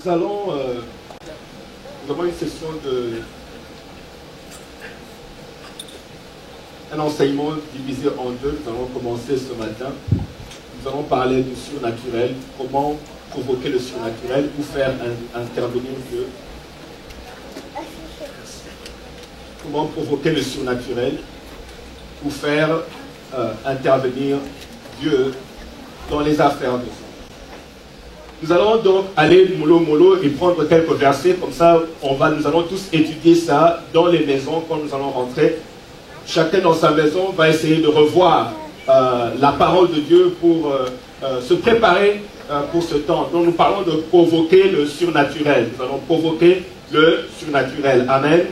Nous avons une session un enseignement divisé en deux. Nous allons commencer ce matin. Nous allons parler du surnaturel, comment provoquer le surnaturel ou faire intervenir Dieu. Comment provoquer le surnaturel ou faire intervenir Dieu dans les affaires de Dieu. Nous allons donc aller mollo et prendre quelques versets, comme ça nous allons tous étudier ça dans les maisons quand nous allons rentrer. Chacun dans sa maison va essayer de revoir la parole de Dieu pour se préparer pour ce temps. Donc nous parlons de provoquer le surnaturel. Nous allons provoquer le surnaturel. Amen.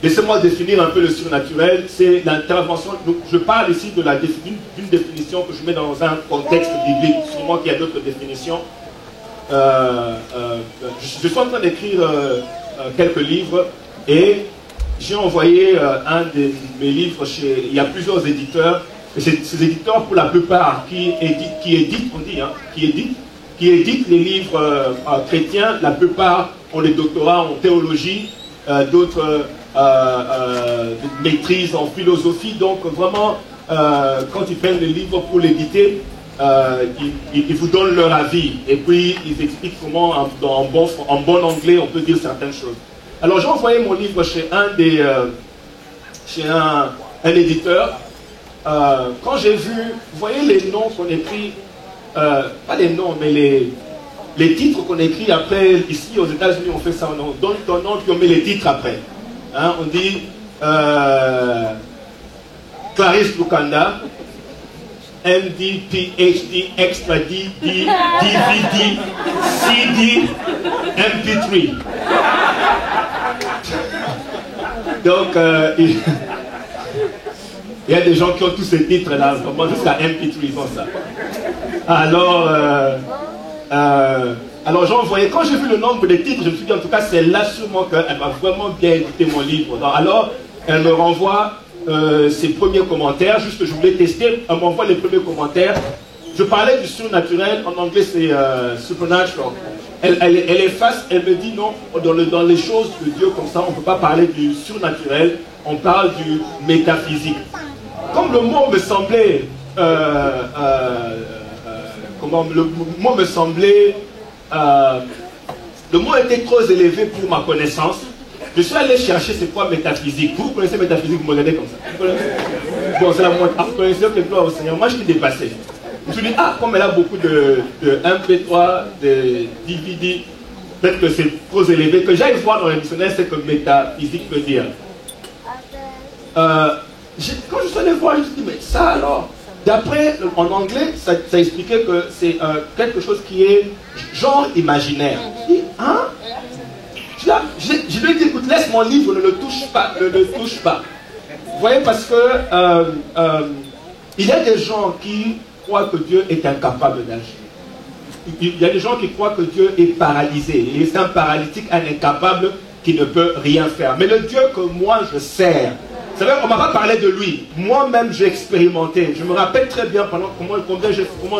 Laissez-moi définir un peu le surnaturel. C'est l'intervention. Je parle ici d'une définition que je mets dans un contexte biblique. Sûrement qu'il y a d'autres définitions. Je suis en train d'écrire quelques livres et j'ai envoyé un de mes livres chez... Il y a plusieurs éditeurs. Et ces éditeurs, pour la plupart, qui éditent les livres chrétiens, la plupart ont des doctorats en théologie, d'autres maîtrise en philosophie. Donc vraiment, quand ils prennent les livres pour l'éditer, ils vous donnent leur avis. Et puis, ils expliquent comment, en bon anglais, on peut dire certaines choses. Alors, j'ai envoyé mon livre chez un éditeur. Quand j'ai vu, vous voyez les noms qu'on écrit, pas les noms, mais les titres qu'on écrit après, ici aux États-Unis, on fait ça, on donne ton nom, puis on met les titres après. Hein, on dit Clarisse Lukanda, MD, PhD, Extra D, DVD, CD, MP3. Donc, il y a des gens qui ont tous ces titres-là, vraiment jusqu'à MP3, ils ont ça. Alors j'ai envoyé, quand j'ai vu le nombre des titres, je me suis dit en tout cas c'est là sûrement qu'elle va vraiment bien éditer mon livre. Alors elle me renvoie ses premiers commentaires, juste que je voulais tester, elle m'envoie les premiers commentaires. Je parlais du surnaturel, en anglais c'est supernatural. Elle efface, elle me dit non, dans les choses de Dieu comme ça, on ne peut pas parler du surnaturel, on parle du métaphysique. Comme le mot me semblait, le mot était trop élevé pour ma connaissance. Je suis allé chercher c'est quoi métaphysique. Vous connaissez métaphysique, vous me regardez comme ça. Bon, c'est la moitié. Vous connaissez que gloire au Seigneur. Moi, je suis dépassé. Je me suis dit, comme elle a beaucoup de MP3, de DVD, peut-être que c'est trop élevé. Que j'aille voir dans le dictionnaire, c'est que métaphysique veut dire. Quand je suis allé voir, je me suis dit, mais ça alors. D'après, en anglais, ça expliquait que c'est quelque chose qui est genre imaginaire. Je dis, hein? Je lui ai dit, écoute, laisse mon livre, ne le touche pas, ne le touche pas. Vous voyez, parce que il y a des gens qui croient que Dieu est incapable d'agir. Il y a des gens qui croient que Dieu est paralysé. Et c'est un paralytique, un incapable qui ne peut rien faire. Mais le Dieu que moi je sers, vous savez, on ne m'a pas parlé de lui. Moi-même, j'ai expérimenté. Je me rappelle très bien comment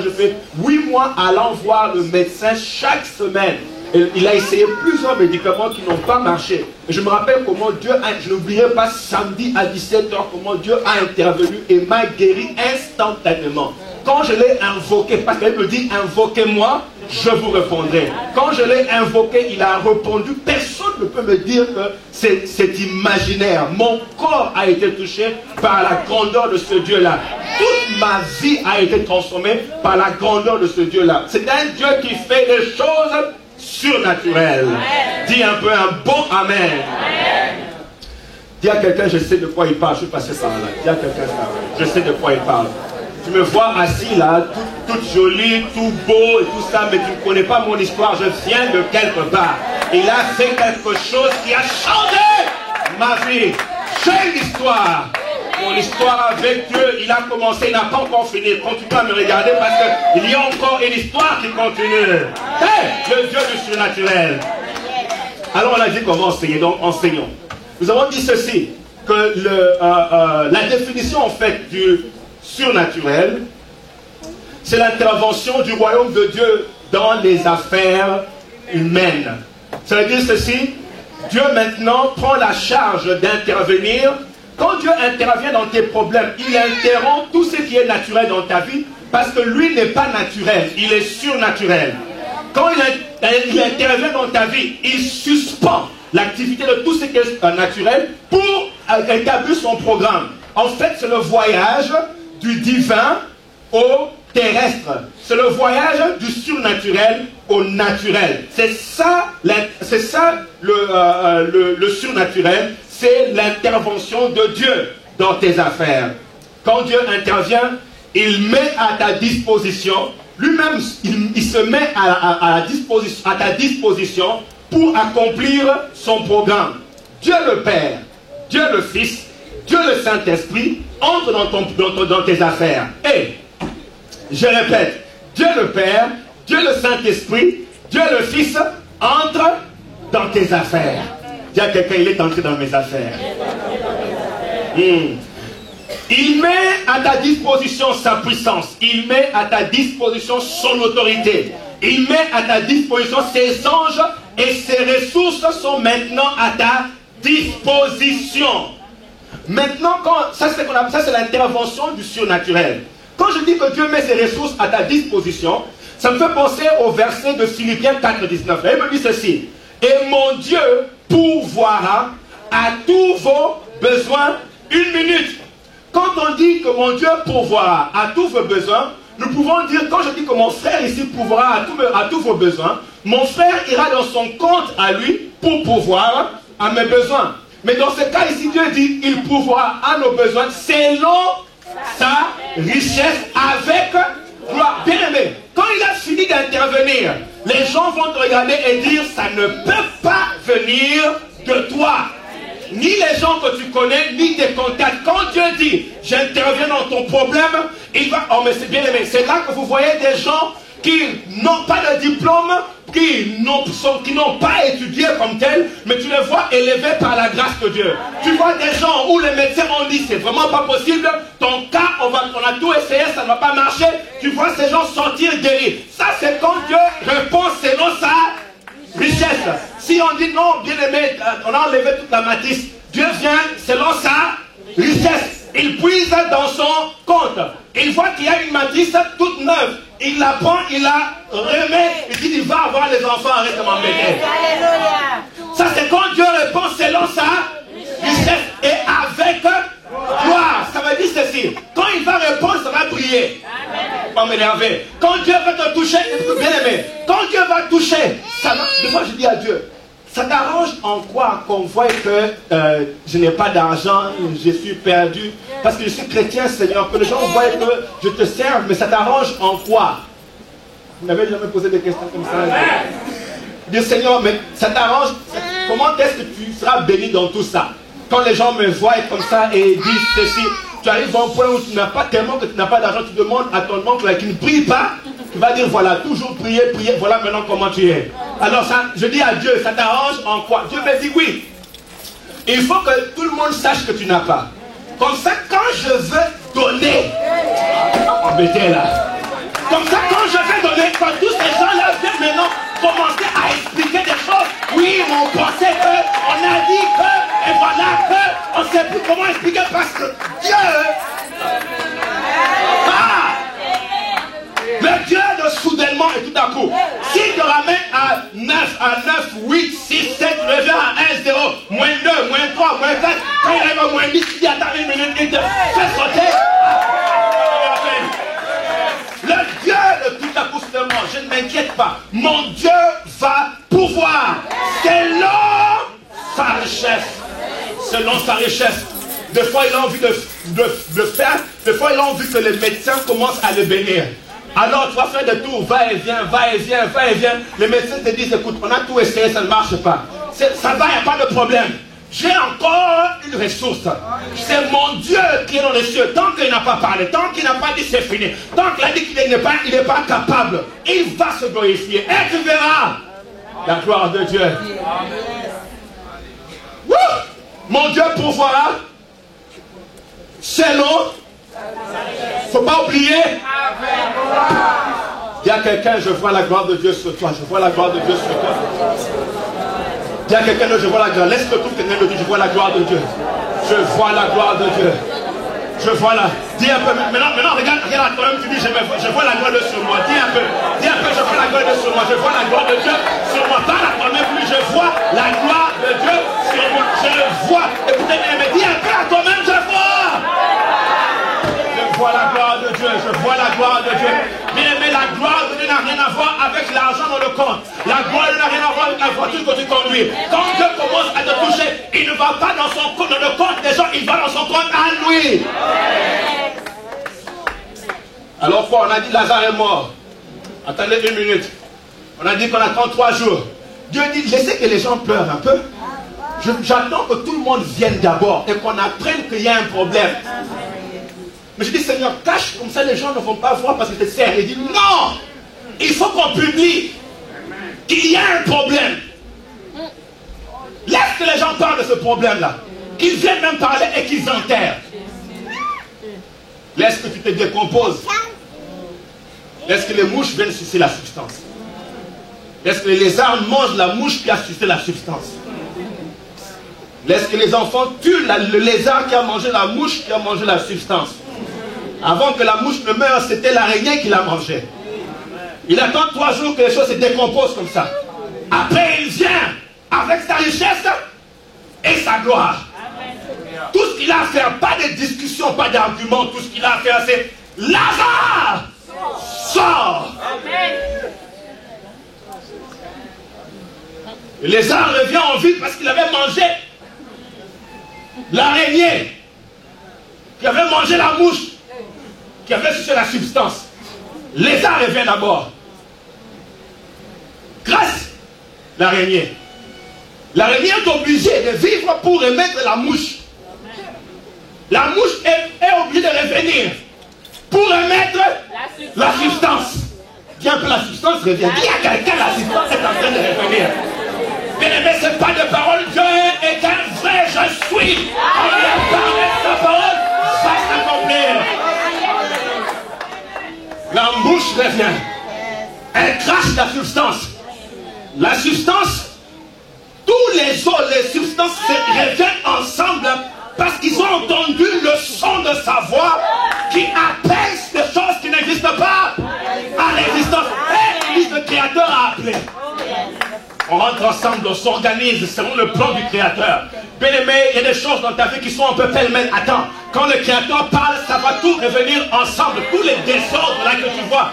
je fais 8 mois allant voir le médecin chaque semaine. Et il a essayé plusieurs médicaments qui n'ont pas marché. Et je me rappelle comment Dieu je n'oublierai pas samedi à 17h, comment Dieu a intervenu et m'a guéri instantanément. Quand je l'ai invoqué, parce qu'elle me dit, invoquez-moi, je vous répondrai. Quand je l'ai invoqué, il a répondu. Personne ne peut me dire que c'est imaginaire. Mon corps a été touché par la grandeur de ce Dieu-là. Toute ma vie a été transformée par la grandeur de ce Dieu-là. C'est un Dieu qui fait des choses surnaturelles. Dis un peu un bon Amen. Dis à quelqu'un, je sais de quoi il parle. Je suis passé par là. Dis à quelqu'un ça. Je sais de quoi il parle. Tu me vois assis là, toute jolie, tout beau et tout ça, mais tu ne connais pas mon histoire, je viens de quelque part. Il a fait quelque chose qui a changé ma vie. J'ai une histoire. Mon histoire avec Dieu, il a commencé, il n'a pas encore fini. Continue à me regarder parce qu'il y a encore une histoire qui continue. Hey, le Dieu du surnaturel. Alors on a dit qu'on va enseigner, donc enseignons. Nous avons dit ceci, que la définition en fait du surnaturel, c'est l'intervention du royaume de Dieu dans les affaires humaines. Ça veut dire ceci, Dieu maintenant prend la charge d'intervenir. Quand Dieu intervient dans tes problèmes, il interrompt tout ce qui est naturel dans ta vie, parce que lui n'est pas naturel, il est surnaturel. Quand il intervient dans ta vie, il suspend l'activité de tout ce qui est naturel pour établir son programme. En fait, c'est le voyage du divin au terrestre. C'est le voyage du surnaturel au naturel. C'est ça le surnaturel, c'est l'intervention de Dieu dans tes affaires. Quand Dieu intervient, il met à ta disposition, lui-même, il se met à ta disposition pour accomplir son programme. Dieu le Père, Dieu le Fils, Dieu le Saint-Esprit entre dans tes affaires. Et, je répète, Dieu le Père, Dieu le Saint-Esprit, Dieu le Fils entre dans tes affaires. Dis à quelqu'un, il est entré dans mes affaires. Il met à ta disposition sa puissance. Il met à ta disposition son autorité. Il met à ta disposition ses anges et ses ressources sont maintenant à ta disposition. Maintenant, ça c'est l'intervention du surnaturel. Quand je dis que Dieu met ses ressources à ta disposition, ça me fait penser au verset de Philippiens 4, 19. Il me dit ceci. Et mon Dieu pourvoira à tous vos besoins. Une minute. Quand on dit que mon Dieu pourvoira à tous vos besoins, nous pouvons dire, quand je dis que mon frère ici pourvoira à tous vos besoins, mon frère ira dans son compte à lui pour pourvoir à mes besoins. Mais dans ce cas ici, Dieu dit, il pourvoira à nos besoins selon sa richesse avec gloire. Bien aimé, quand il a fini d'intervenir, les gens vont te regarder et dire, ça ne peut pas venir de toi. Ni les gens que tu connais, ni tes contacts. Quand Dieu dit, j'interviens dans ton problème, il va... Oh mais c'est bien aimé, c'est là que vous voyez des gens qui n'ont pas de diplôme, qui n'ont pas étudié comme tel, mais tu les vois élevés par la grâce de Dieu. Tu vois des gens où les médecins ont dit, c'est vraiment pas possible, ton cas, on a tout essayé, ça ne va pas marcher. Tu vois ces gens sortir guéris. Ça c'est quand Dieu répond selon sa richesse. Si on dit non, bien aimé, on a enlevé toute la matrice, Dieu vient selon sa richesse. Il puise dans son compte. Il voit qu'il y a une matrice toute neuve. Il la prend, il la remet. Il dit, il va avoir les enfants, arrête de m'embêter. Ça c'est quand Dieu répond selon sa richesse et avec gloire. Ça veut dire ceci. Quand il va répondre, ça va briller. Pas m'énerver. Quand Dieu va te toucher, bien aimé, quand Dieu va toucher, ça va. Des fois je dis à Dieu, ça t'arrange en quoi qu'on voit que je n'ai pas d'argent, je suis perdu, parce que je suis chrétien, Seigneur, que les gens voient que je te sers, mais ça t'arrange en quoi? Vous n'avez jamais posé des questions comme ça? Je dis, Seigneur, mais ça t'arrange? Comment est-ce que tu seras béni dans tout ça? Quand les gens me voient comme ça et disent ceci, tu arrives à un point où tu n'as pas tellement que tu n'as pas d'argent, tu demandes à ton oncle qui ne prie pas, tu vas dire voilà, toujours prier, prier, voilà maintenant comment tu es. Alors ça, je dis à Dieu, ça t'arrange en quoi? Dieu me dit oui. Il faut que tout le monde sache que tu n'as pas. Comme ça, quand je veux donner, embêtez là. Comme ça, quand je vais donner, quand tous ces gens-là viennent maintenant commencer à expliquer des choses, oui, mais on pensait que, on a dit que, et voilà que, on ne sait plus comment expliquer parce que Dieu, le Dieu de soudainement et tout à coup, s'il te ramène à 9, 8, 6, 7, tu reviens à 1, 0, moins 2, moins 3, moins 4, quand il arrive à moins 10, il dit attends une minute, il te fait sauter. Le Dieu de tout à coup soudainement, je ne m'inquiète pas, mon Dieu va pouvoir, selon sa richesse, selon sa richesse. Des fois il a envie de faire, des fois il a envie que les médecins commencent à le bénir. Alors tu vas faire des tours, va et viens, va et viens, va et viens. Les médecins te disent, écoute, on a tout essayé, ça ne marche pas. Ça va, il n'y a pas de problème. J'ai encore une ressource. C'est mon Dieu qui est dans les cieux. Tant qu'il n'a pas parlé, tant qu'il n'a pas dit c'est fini, tant qu'il a dit qu'il n'est pas capable, il va se glorifier. Et tu verras la gloire de Dieu. Wouh! Mon Dieu pourvoira selon. Faut pas oublier. a quelqu'un, je vois la gloire de Dieu sur toi. Je vois la gloire de Dieu sur toi. Dis à quelqu'un, je vois la gloire. Laisse-le tout quelqu'un de Dieu. Je vois la gloire de Dieu. Je vois la gloire de Dieu. Je vois la. Dis un peu. Maintenant regarde à toi-même. Tu dis, je vois la gloire de Dieu sur moi. Dis un peu, je vois la gloire de Dieu sur moi. Je vois la gloire de Dieu sur moi. Parle à toi-même plus. Je vois la gloire de Dieu sur moi. Je le vois. Écoutez, mais dis un peu à toi-même, je vois. Je vois la gloire de Dieu. Je vois la gloire de Dieu. Mais la gloire de Dieu n'a rien à voir avec l'argent dans le compte. La gloire n'a rien à voir avec la voiture que tu conduis. Quand Dieu commence à te toucher, il ne va pas dans le compte des gens, il va dans son compte à lui. Alors quoi, on a dit Lazare est mort. Attendez 1 minute. On a dit qu'on attend 3 jours. Dieu dit, je sais que les gens pleurent un peu. J'attends que tout le monde vienne d'abord et qu'on apprenne qu'il y a un problème. Mais je dis, Seigneur, cache, comme ça les gens ne vont pas voir parce que c'est sérieux. Il dit, non, il faut qu'on publie qu'il y a un problème. Laisse que les gens parlent de ce problème-là. Qu'ils viennent même parler et qu'ils enterrent. Laisse que tu te décomposes. Laisse que les mouches viennent sucer la substance. Laisse que les lézards mangent la mouche qui a sucé la substance. Laisse que les enfants tuent le lézard qui a mangé la mouche qui a mangé la substance. Avant que la mouche ne meure, c'était l'araignée qui la mangeait. Il attend 3 jours que les choses se décomposent comme ça. Après, il vient avec sa richesse et sa gloire. Tout ce qu'il a à faire, pas de discussion, pas d'argument, tout ce qu'il a à faire, c'est Lazare, sors. Et Lazare revient en vie parce qu'il avait mangé l'araignée, qui avait mangé la mouche, qui avait sucé la substance. Lézard revient d'abord. Grâce l'araignée. L'araignée est obligée de vivre pour remettre la mouche. La mouche est obligée de revenir pour remettre la substance. Dis un peu la substance revient. Dis à quelqu'un la substance est en train de revenir. Bien aimé, ce n'est pas de parole. Dieu est un vrai je suis. On lui a parlé de sa parole, va s'accomplir. La mouche revient. Elle crache la substance. La substance, tous les autres, les substances reviennent ensemble parce qu'ils ont entendu le son de sa voix qui apaise des choses qui n'existent pas à l'existence. Et le Créateur a appelé. On rentre ensemble, on s'organise selon le plan du Créateur. Bien aimé, il y a des choses dans ta vie qui sont un peu pêle-mêle. Attends, quand le Créateur parle, ça va tout revenir ensemble. Tous les désordres là que tu vois,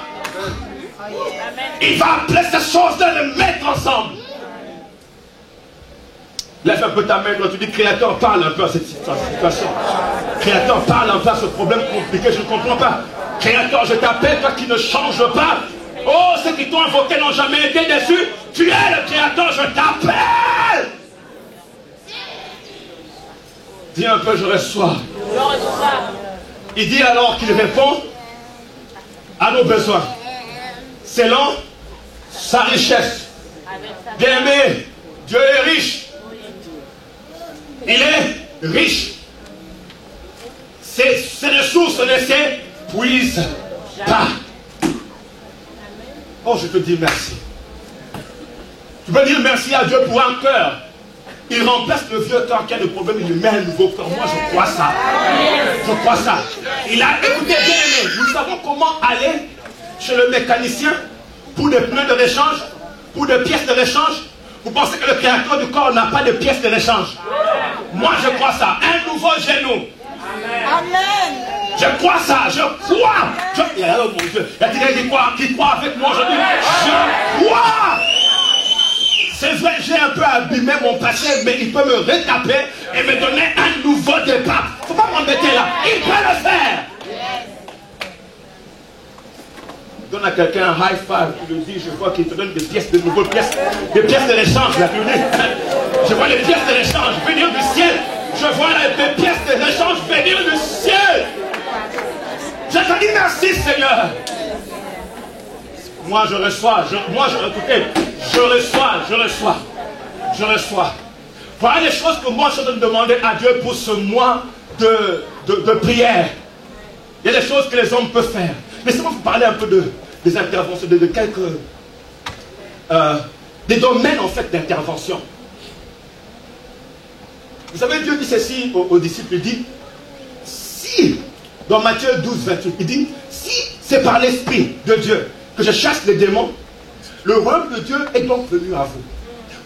il va appeler ces choses-là, les mettre ensemble. Lève un peu ta main quand tu dis Créateur, parle un peu à cette situation. Créateur, parle un peu à ce problème compliqué, je ne comprends pas. Créateur, je t'appelle, toi qui ne changes pas. Oh, ceux qui t'ont invoqué n'ont jamais été déçus. Tu es le Créateur, je t'appelle. Dis un peu, je reçois. Il dit alors qu'il répond à nos besoins selon sa richesse. Bien aimé, Dieu est riche. Il est riche. Ses ressources ne s'épuisent pas. Oh, je te dis merci. Tu peux dire merci à Dieu pour un cœur. Il remplace le vieux cœur qui a des problèmes, il lui met un nouveau cœur. Moi, je crois ça. Je crois ça. Il a écouté, bien aimé. Nous savons comment aller chez le mécanicien pour des pneus de rechange, pour des pièces de rechange. Vous pensez que le créateur du corps n'a pas de pièces de rechange? Moi, je crois ça. Un nouveau genou. Amen. Je crois ça. Je crois. Oh mon Dieu. Il y a quelqu'un qui croit avec moi aujourd'hui. Je crois. C'est vrai, j'ai un peu abîmé mon passé, mais il peut me retaper et me donner un nouveau départ. Il ne faut pas m'embêter là. Il peut le faire. Donne à quelqu'un un high five, tu lui dis, je vois qu'il te donne des pièces, de nouvelles pièces, des pièces de l'échange, là, tu lui dis, je vois les pièces de l'échange venir du ciel, je vois les pièces de l'échange venir du ciel. Je te dis merci, Seigneur. Moi, je reçois, écoutez, je reçois. Voilà les choses que moi, je suis en train de demander à Dieu pour ce mois de prière. Il y a des choses que les hommes peuvent faire. Mais si vous parlez un peu des interventions, de quelques... des domaines en fait d'intervention. Vous savez, Dieu dit ceci aux disciples, il dit, si, dans Matthieu 12, 28, il dit, si c'est par l'Esprit de Dieu que je chasse les démons, le royaume de Dieu est donc venu à vous.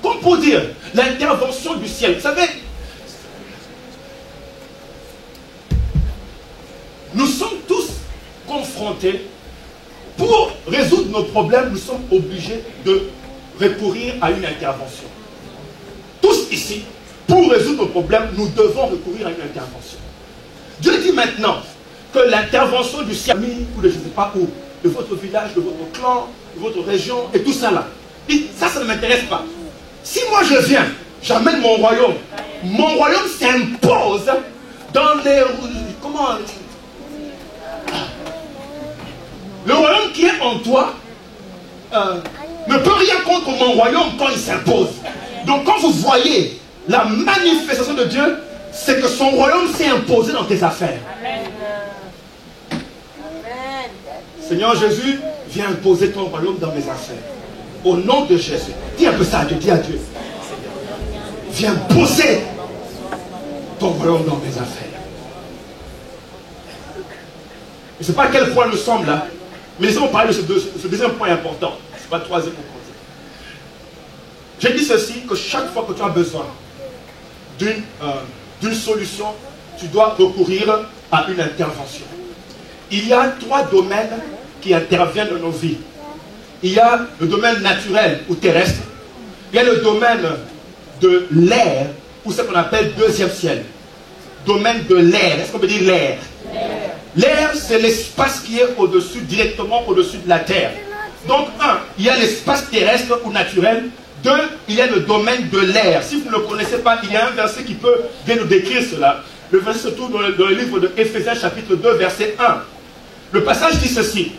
Comme pour dire, l'intervention du ciel. Vous savez, nous sommes tous confrontés, pour résoudre nos problèmes, nous sommes obligés de recourir à une intervention. Tous ici, pour résoudre nos problèmes, nous devons recourir à une intervention. Dieu dit maintenant que l'intervention du ciel, ou de je ne sais pas où, de votre village, de votre clan, de votre région, et tout ça là, dit, ça ne m'intéresse pas. Si moi je viens, j'amène mon royaume s'impose dans les... Comment... Le royaume qui est en toi ne peut rien contre mon royaume quand il s'impose. Donc quand vous voyez la manifestation de Dieu, c'est que son royaume s'est imposé dans tes affaires. Amen. Seigneur Jésus, viens imposer ton royaume dans mes affaires. Au nom de Jésus. Dis un peu ça à Dieu, dis à Dieu. Viens poser ton royaume dans mes affaires. Je ne sais pas à quel point nous sommes là, mais laissez-moi parler de ce deuxième point important. Ce n'est pas le troisième point. J'ai dit ceci, que chaque fois que tu as besoin d'une solution, tu dois recourir à une intervention. Il y a 3 domaines qui interviennent dans nos vies. Il y a le domaine naturel ou terrestre. Il y a le domaine de l'air, ou ce qu'on appelle deuxième ciel. Domaine de l'air. Est-ce qu'on peut dire l'air? L'air, c'est l'espace qui est au-dessus, directement au-dessus de la terre. Donc, 1, il y a l'espace terrestre ou naturel. 2, il y a le domaine de l'air. Si vous ne le connaissez pas, il y a un verset qui peut bien nous décrire cela. Le verset se trouve dans le livre de Éphésiens chapitre 2, verset 1. Le passage dit ceci.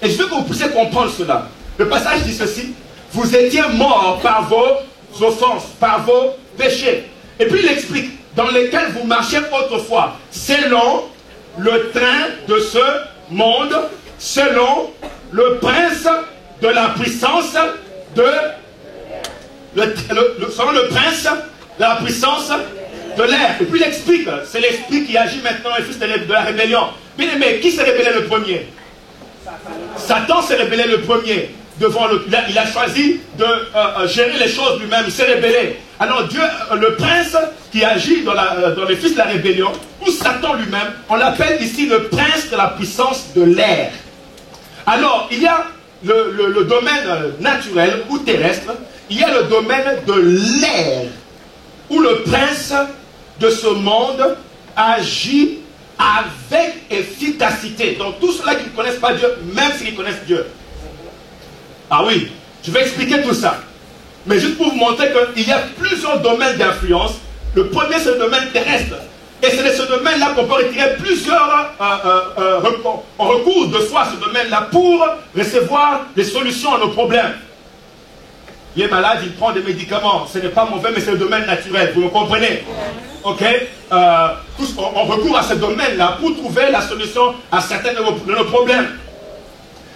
Et je veux que vous puissiez comprendre cela. Le passage dit ceci. Vous étiez morts par vos offenses, par vos péchés. Et puis il explique. Dans lesquels vous marchiez autrefois. Selon le train de ce monde. Selon le prince de la puissance de... selon le prince de la puissance de l'air. Et puis il explique, c'est l'esprit qui agit maintenant, les fils de la rébellion. Bien aimé, qui s'est rébellé le premier? Satan s'est rébellé le premier. Il a choisi de gérer les choses lui-même, il s'est rébellé. Alors Dieu, le prince qui agit dans les fils de la rébellion, ou Satan lui-même, on l'appelle ici le prince de la puissance de l'air. Alors, il y a le domaine naturel ou terrestre, il y a le domaine de l'air, où le prince de ce monde agit avec efficacité. Donc tous ceux-là qui ne connaissent pas Dieu, même s'ils connaissent Dieu. Ah oui, je vais expliquer tout ça. Mais juste pour vous montrer qu'il y a plusieurs domaines d'influence. Le premier, c'est le domaine terrestre. Et c'est de ce domaine-là qu'on peut retirer plusieurs... on recourt de soi à ce domaine-là pour recevoir des solutions à nos problèmes. Il est malade, il prend des médicaments. Ce n'est pas mauvais, mais c'est le domaine naturel. Vous me comprenez? Ok? On recourt à ce domaine-là pour trouver la solution à certains de nos problèmes.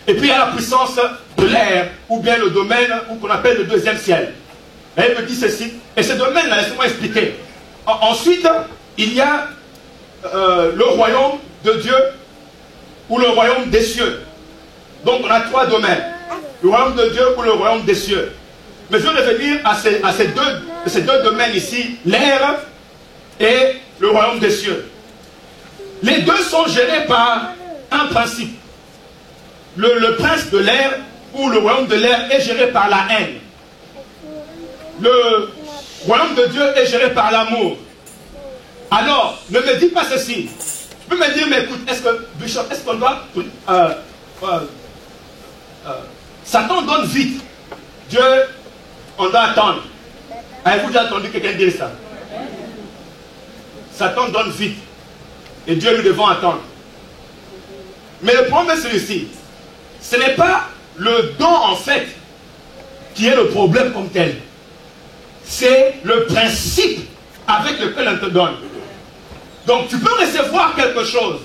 Et puis il y a la puissance de l'air, ou bien le domaine qu'on appelle le deuxième ciel. Et il me dit ceci. Et ce domaine-là, laissez-moi expliquer. Ensuite, il y a le royaume de Dieu, ou le royaume des cieux. Donc on a 3 domaines. Le royaume de Dieu ou le royaume des cieux. Mais je vais revenir à ces deux domaines ici, l'air et le royaume des cieux. Les deux sont gérés par un principe. Le prince de l'air ou le royaume de l'air est géré par la haine. Le royaume de Dieu est géré par l'amour. Alors, ne me dis pas ceci. Tu peux me dire, mais écoute, est-ce qu'on doit... Satan donne vite. Dieu, on doit attendre. Avez-vous déjà entendu quelqu'un dire ça? Satan donne vite. Et Dieu, nous devons attendre. Mais le problème est celui-ci. Ce n'est pas le don, en fait, qui est le problème comme tel. C'est le principe avec lequel on te donne. Donc, tu peux recevoir quelque chose.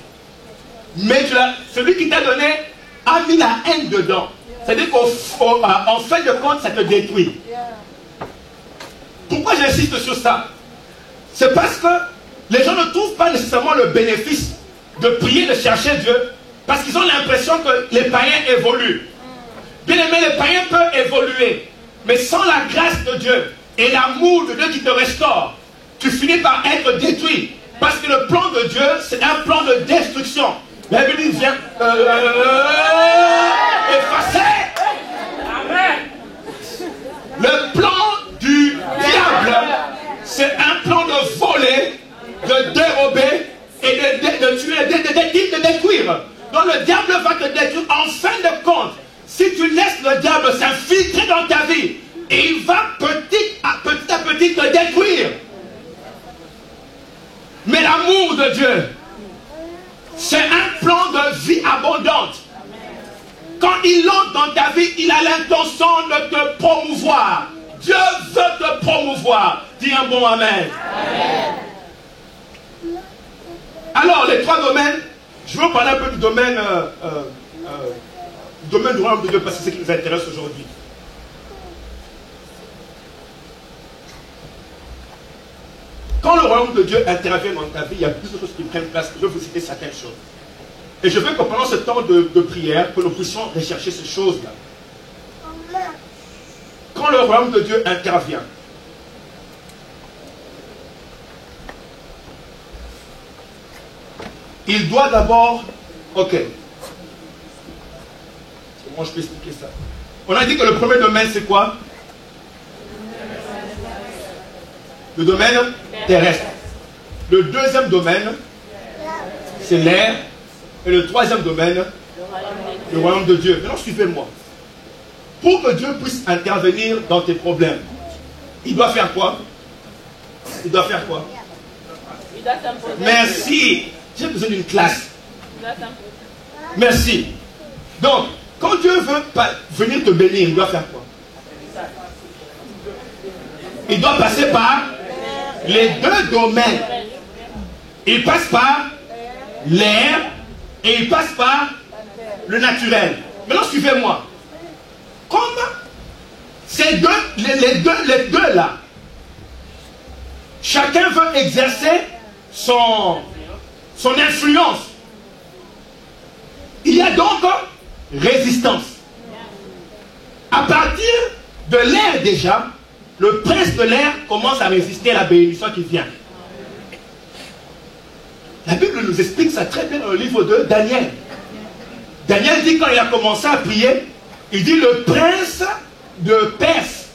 Mais celui qui t'a donné a mis la haine dedans. C'est-à-dire qu'en fin de compte, ça te détruit. Pourquoi j'insiste sur ça? C'est parce que les gens ne trouvent pas nécessairement le bénéfice de prier, de chercher Dieu, parce qu'ils ont l'impression que les païens évoluent. Bien aimé, les païens peuvent évoluer, mais sans la grâce de Dieu et l'amour de Dieu qui te restaure, tu finis par être détruit. Parce que le plan de Dieu, c'est un plan de destruction. La Bible dit, vient effacer. Amen. Le plan du diable, c'est un plan de voler, de dérober et de tuer, de détruire. Donc le diable va te détruire. En fin de compte, si tu laisses le diable s'infiltrer dans ta vie, et il va petit à petit te détruire. Mais l'amour de Dieu, c'est un plan de vie abondante. Quand il entre dans ta vie, il a l'intention de te promouvoir. Dieu veut te promouvoir. Dis un bon amen. Amen. Alors, les trois domaines, je veux parler un peu du domaine du royaume de Dieu, parce que c'est ce qui nous intéresse aujourd'hui. Quand le royaume de Dieu intervient dans ta vie, il y a plusieurs choses qui prennent place. Je vais vous citer certaines choses. Et je veux que pendant ce temps de prière, que nous puissions rechercher ces choses-là. Quand le royaume de Dieu intervient, il doit d'abord... Ok. Comment je peux expliquer ça? On a dit que le premier domaine, c'est quoi? Le domaine terrestre. Le deuxième domaine, c'est l'air. Et le troisième domaine, le royaume de Dieu. Maintenant, suivez-moi. Pour que Dieu puisse intervenir dans tes problèmes, il doit faire quoi? Il doit faire quoi? Merci. J'ai besoin d'une classe. Merci. Donc, quand Dieu veut venir te bénir, il doit faire quoi? Il doit passer par les deux domaines. Il passe par l'air et il passe par le naturel. Maintenant, suivez-moi. Comme ces deux, les deux là, chacun veut exercer son influence. Il y a donc résistance. À partir de l'air déjà, le prince de l'air commence à résister à la bénédiction qui vient. La Bible nous explique ça très bien dans le livre de Daniel. Daniel dit quand il a commencé à prier, il dit le prince de Perse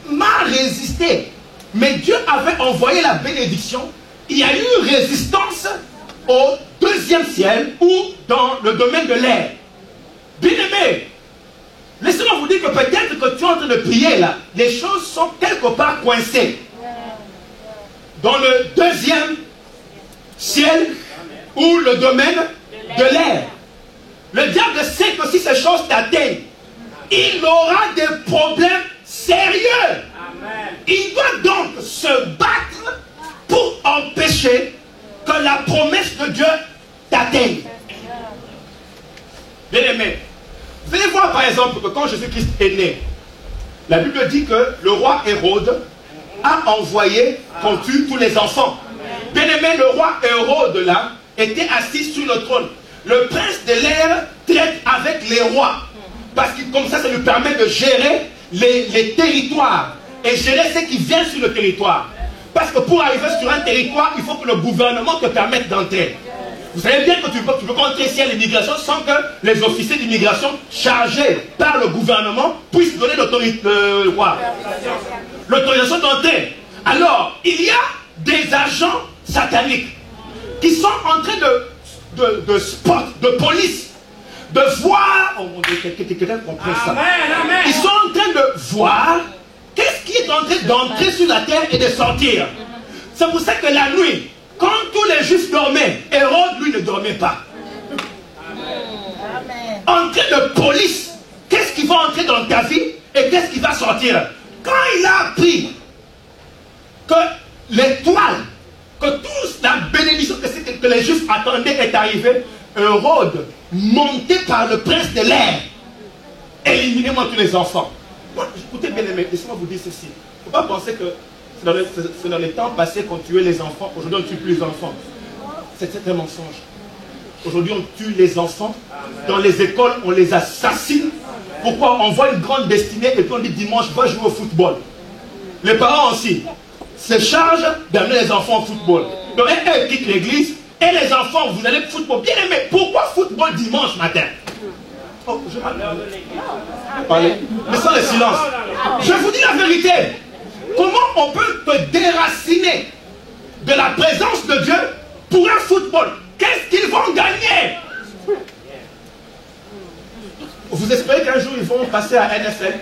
m'a résisté. Mais Dieu avait envoyé la bénédiction. Il y a eu résistance au deuxième ciel ou dans le domaine de l'air. Bien-aimé, laissez-moi vous dire que peut-être que tu es en train de prier là, les choses sont quelque part coincées. Dans le deuxième ciel ou le domaine de l'air. Le diable sait que si ces choses t'atteignent, il aura des problèmes sérieux. Il doit donc se battre pour empêcher que la promesse de Dieu t'atteigne. Bien aimé, vous allez voir par exemple que quand Jésus-Christ est né, la Bible dit que le roi Hérode a envoyé qu'on tue tous les enfants. Bien aimé, le roi Hérode là était assis sur le trône. Le prince de l'air traite avec les rois. Parce que comme ça lui permet de gérer les territoires. Et gérer ce qui vient sur le territoire. Parce que pour arriver sur un territoire, il faut que le gouvernement te permette d'entrer. Vous savez bien que tu peux pas entrer ici à l'immigration sans que les officiers d'immigration chargés par le gouvernement puissent donner l'autorisation d'entrer. Alors, il y a des agents sataniques qui sont en train de spot, de police, de voir. Oh mon Dieu, quelqu'un comprend ça. Amen. Ils sont en train de voir qu'est-ce qui est en train d'entrer sur la terre et de sortir. C'est pour ça que la nuit, quand tous les Juifs dormaient, Hérode, lui, ne dormait pas. Amen. En train de police, qu'est-ce qui va entrer dans ta vie et qu'est-ce qui va sortir. Quand il a appris que l'étoile, que toute la bénédiction que les Juifs attendaient est arrivée, Hérode monté par le prince de l'air. Éliminez-moi tous les enfants. Bon, écoutez bien aimés, laissez-moi vous dire ceci. Il ne faut pas penser que c'est dans les temps passés qu'on tuait les enfants. Aujourd'hui, on ne tue plus les enfants. C'est un mensonge. Aujourd'hui, on tue les enfants. Dans les écoles, on les assassine. Pourquoi? On voit une grande destinée et puis on dit dimanche, va jouer au football. Les parents aussi se chargent d'amener les enfants au football. Donc, elles quittent l'église et les enfants, vous allez au football. Bien aimé, pourquoi football dimanche matin? Oh, je parler. Laissons le silence. Je vous dis la vérité. Comment on peut te déraciner de la présence de Dieu pour un football? Qu'est-ce qu'ils vont gagner? Vous espérez qu'un jour ils vont passer à NFL?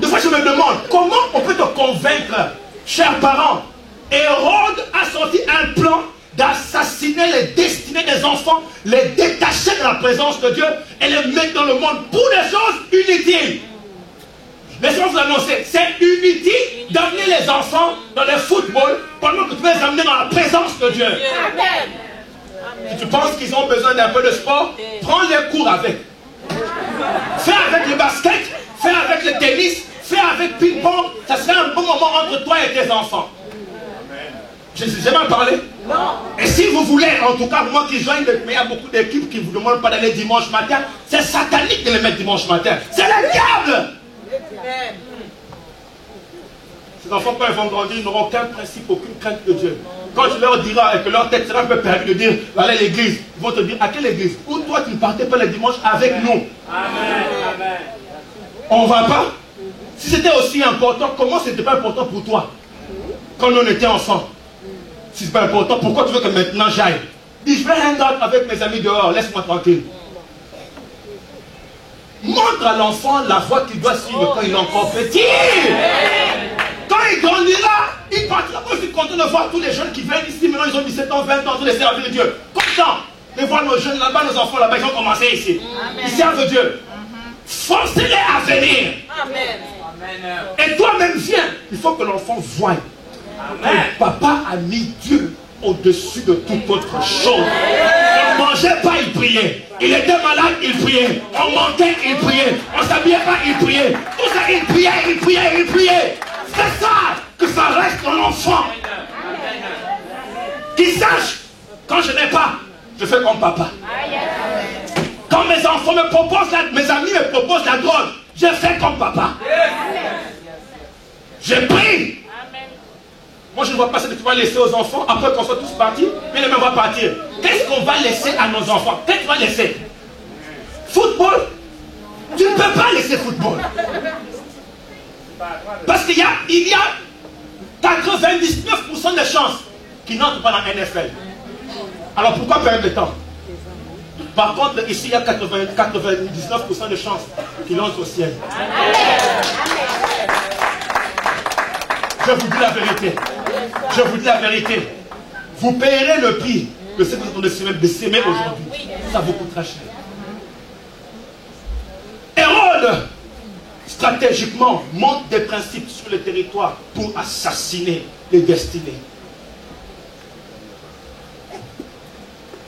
Des fois je me demande, comment on peut te convaincre, chers parents? Hérode a sorti un plan d'assassiner les destinées des enfants, les détacher de la présence de Dieu et les mettre dans le monde pour des choses inutiles. Laissez-moi vous annoncer, c'est inutile d'amener les enfants dans le football pendant que tu peux les amener dans la présence de Dieu. Amen. Si tu penses qu'ils ont besoin d'un peu de sport, prends les cours avec. Fais avec le basket, fais avec le tennis, fais avec ping-pong. Ça sera un bon moment entre toi et tes enfants. J'ai mal parlé? Non. Et si vous voulez, en tout cas, moi qui joigne, mais il y a beaucoup d'équipes qui ne vous demandent pas d'aller dimanche matin. C'est satanique de les mettre dimanche matin. C'est le diable. Ces enfants, quand ils vont grandir, ils n'auront aucun principe, aucune crainte de Dieu. Quand tu leur diras et que leur tête sera un peu perdue de dire, allez à l'église, ils vont te dire, à quelle église? Ou toi, tu ne partais pas le dimanche avec nous? Amen. On ne va pas? Si c'était aussi important, comment c'était pas important pour toi? Quand on était enfant? Si c'est pas important, pourquoi tu veux que maintenant j'aille? Dis, je vais hang out avec mes amis dehors, laisse-moi tranquille. Montre à l'enfant la voie qu'il doit suivre quand il est encore petit. Quand il grandira, il partira. Moi, je suis content de voir tous les jeunes qui viennent ici. Maintenant, ils ont 17 ans, 20 ans, tous les servir de Dieu. Content de voir nos jeunes là-bas, nos enfants là-bas, ils ont commencé ici. Amen. Ils servent Dieu. Forcez-les à venir. Amen. Et toi-même, viens. Il faut que l'enfant voie que papa a mis Dieu au-dessus de toute autre chose. On ne mangeait pas, il priait. Il était malade, il priait. On manquait, il priait. On ne s'habillait pas, il priait. Tout ça, il priait, il priait, il priait. C'est ça que ça reste dans l'enfant. Qu'il sache, quand je n'ai pas, je fais comme papa. Quand mes enfants me proposent, mes amis me proposent la drogue, je fais comme papa. Je prie. Moi, je ne vois pas ce que tu vas laisser aux enfants après qu'on soit tous partis, puis les mêmes vont partir. Qu'est-ce qu'on va laisser à nos enfants? Qu'est-ce que tu vas laisser? Football? Tu ne peux pas laisser football. Parce qu'il y a 99% de chances qu'ils n'entrent pas dans la NFL. Alors pourquoi perdre le temps? Par contre, ici, il y a 99% de chances qu'ils entrent au ciel. Je vous dis la vérité. Je vous dis la vérité. Vous payerez le prix de ce que vous êtes en train de s'aimer aujourd'hui. Ça vous coûtera cher. Hérode, stratégiquement, monte des principes sur le territoire pour assassiner les destinées.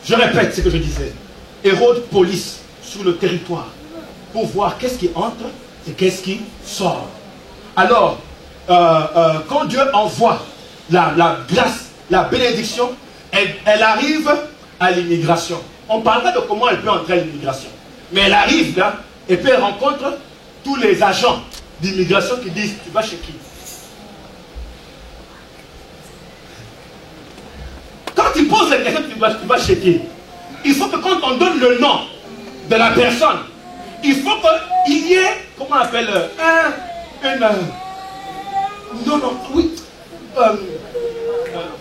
Je répète ce que je disais. Hérode police sur le territoire pour voir qu'est-ce qui entre et qu'est-ce qui sort. Alors, quand Dieu envoie la grâce, la bénédiction, elle arrive à l'immigration. On parlera de comment elle peut entrer à l'immigration. Mais elle arrive là, et puis elle rencontre tous les agents d'immigration qui disent, tu vas chez qui? Quand tu poses la question, tu vas chez qui? Il faut que quand on donne le nom de la personne, il faut qu'il y ait, comment on appelle,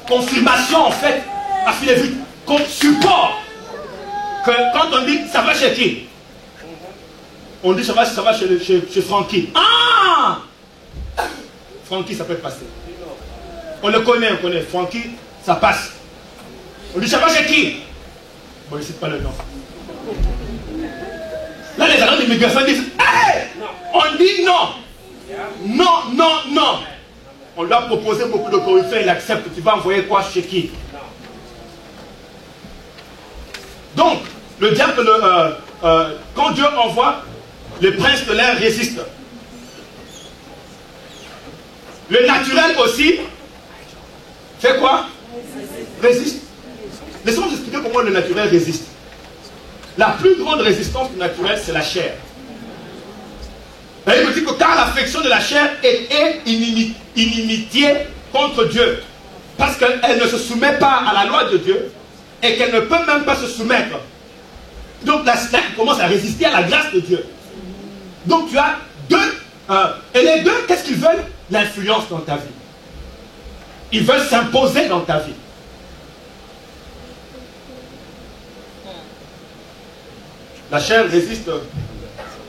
confirmation en fait, affilée vite, comme support, que quand on dit ça va chez qui, on dit ça va chez Francky. Ah, Francky ça peut passer. On le connaît, Francky, ça passe. On dit ça va chez qui? Bon, il ne cite pas le nom. Là les agents d'immigration disent hey! On dit non. Non. On lui a proposé beaucoup de corruption, il accepte. Tu vas envoyer quoi chez qui? Donc, Le diable, quand Dieu envoie, les princes de l'air résistent. Le naturel aussi fait quoi? Résiste. Laissons-moi vous expliquer comment le naturel résiste. La plus grande résistance du naturel, c'est la chair. Et il me dit que car l'affection de la chair est inimitié contre Dieu. Parce qu'elle ne se soumet pas à la loi de Dieu et qu'elle ne peut même pas se soumettre. Donc la chair commence à résister à la grâce de Dieu. Donc tu as deux. Et les deux, qu'est-ce qu'ils veulent? L'influence dans ta vie. Ils veulent s'imposer dans ta vie. La chair résiste.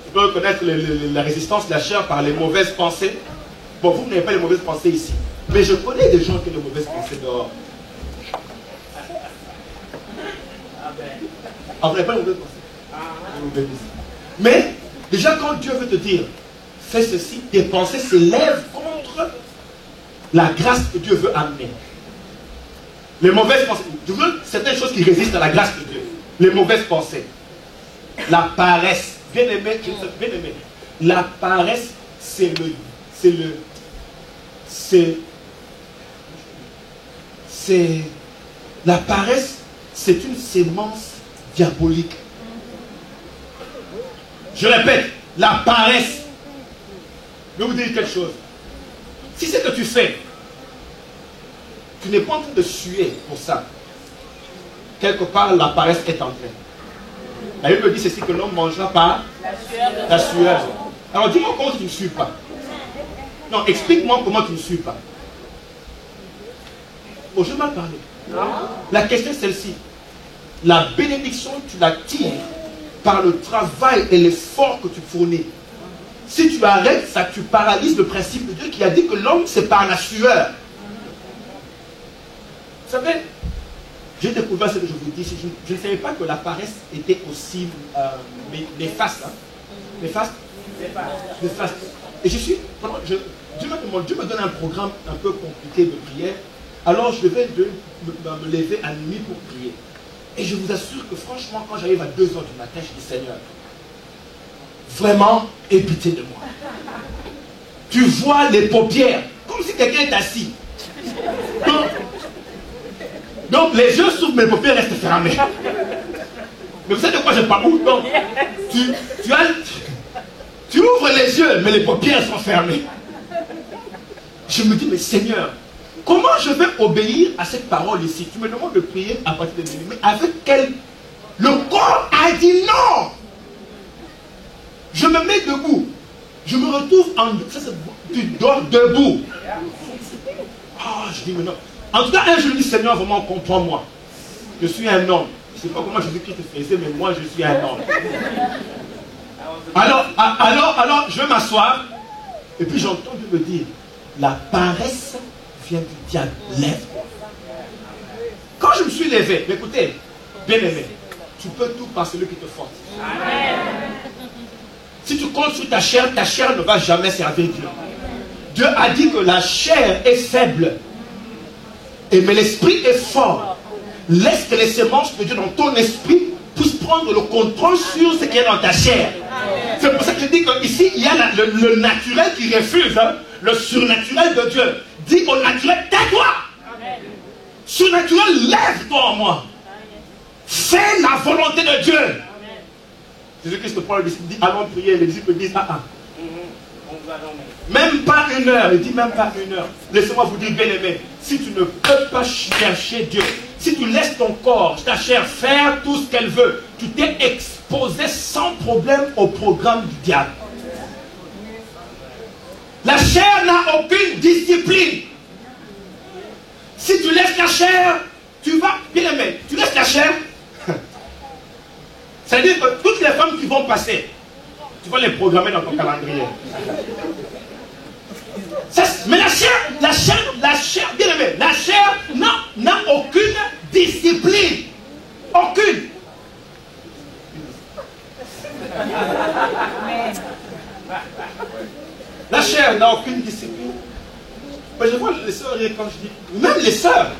Tu peux reconnaître la résistance de la chair par les mauvaises pensées. Bon, vous n'avez pas les mauvaises pensées ici. Mais je connais des gens qui ont les mauvaises pensées dehors. Ah, vous n'avez pas les mauvaises pensées. Mais, déjà quand Dieu veut te dire, fais ceci, tes pensées s'élèvent contre la grâce que Dieu veut amener. Les mauvaises pensées. Je veux certaines choses qui résistent à la grâce de Dieu. Les mauvaises pensées. La paresse. Bien aimé, la paresse, la paresse, c'est une sémence diabolique. Je répète, la paresse. Je vais vous dire quelque chose. Si c'est ce que tu fais, tu n'es pas en train de suer pour ça. Quelque part, la paresse est en train. La Bible dit ceci, que l'homme mangera par la sueur. Alors dis-moi comment tu ne suis pas. Non, explique-moi comment tu ne suis pas. Oh, je mal parlé. La question est celle-ci. La bénédiction, tu la tires par le travail et l'effort que tu fournis. Si tu arrêtes ça, tu paralyses le principe de Dieu qui a dit que l'homme, c'est par la sueur. Vous savez, j'ai découvert ce que je vous dis. Je ne savais pas que la paresse était aussi néfaste. Hein? Néfaste. Et je suis... Dieu me donne un programme un peu compliqué de prière. Alors je devais me lever à nuit pour prier. Et je vous assure que franchement, quand j'arrive à 2 h du matin, je dis Seigneur, vraiment, aie pitié de moi. Tu vois les paupières, comme si quelqu'un est assis. Donc les yeux s'ouvrent, mais les paupières restent fermées. Mais vous savez de quoi je parle? Donc, tu ouvres les yeux, mais les paupières sont fermées. Je me dis, mais Seigneur, comment je vais obéir à cette parole ici? Tu me demandes de prier à partir de minuit, mais avec quel... Le corps a dit non. Je me mets debout. Je me retrouve en... Tu dors debout. Ah, je dis, mais non. En tout cas, un jour, je dis, Seigneur, vraiment, comprends-moi. Je suis un homme. Je ne sais pas comment Jésus-Christ faisait, mais moi, je suis un homme. Alors, je vais m'asseoir. Et puis, j'entends Dieu me dire, la paresse vient du diable. Lève-toi. Quand je me suis levé, écoutez, bien aimé, tu peux tout par celui qui te fortifie. Si tu comptes sur ta chair ne va jamais servir Dieu. Dieu a dit que la chair est faible. Mais l'esprit est fort. Laisse que les semences de Dieu dans ton esprit puissent prendre le contrôle sur ce qui est dans ta chair. C'est pour ça que je dis qu'ici, il y a le naturel qui refuse, hein, le surnaturel de Dieu. Dis au naturel, tais-toi. Surnaturel, lève-toi en moi. Fais la volonté de Dieu. Jésus-Christ parle, il dit, allons prier. Les disciples disent, même pas 1 heure. Il dit même pas 1 heure. Laissez-moi vous dire, bien aimé, si tu ne peux pas chercher Dieu, si tu laisses ton corps, ta chair faire tout ce qu'elle veut, tu t'es exposé sans problème au programme du diable. La chair n'a aucune discipline. Si tu laisses la chair, tu vas, bien aimé, tu laisses la chair. C'est-à-dire que toutes les femmes qui vont passer, tu vas les programmer dans ton calendrier. Mais la chair, bien aimé, la chair n'a aucune discipline. Aucune. La chair n'a aucune discipline. Mais je vois les sœurs rire quand je dis, même les sœurs.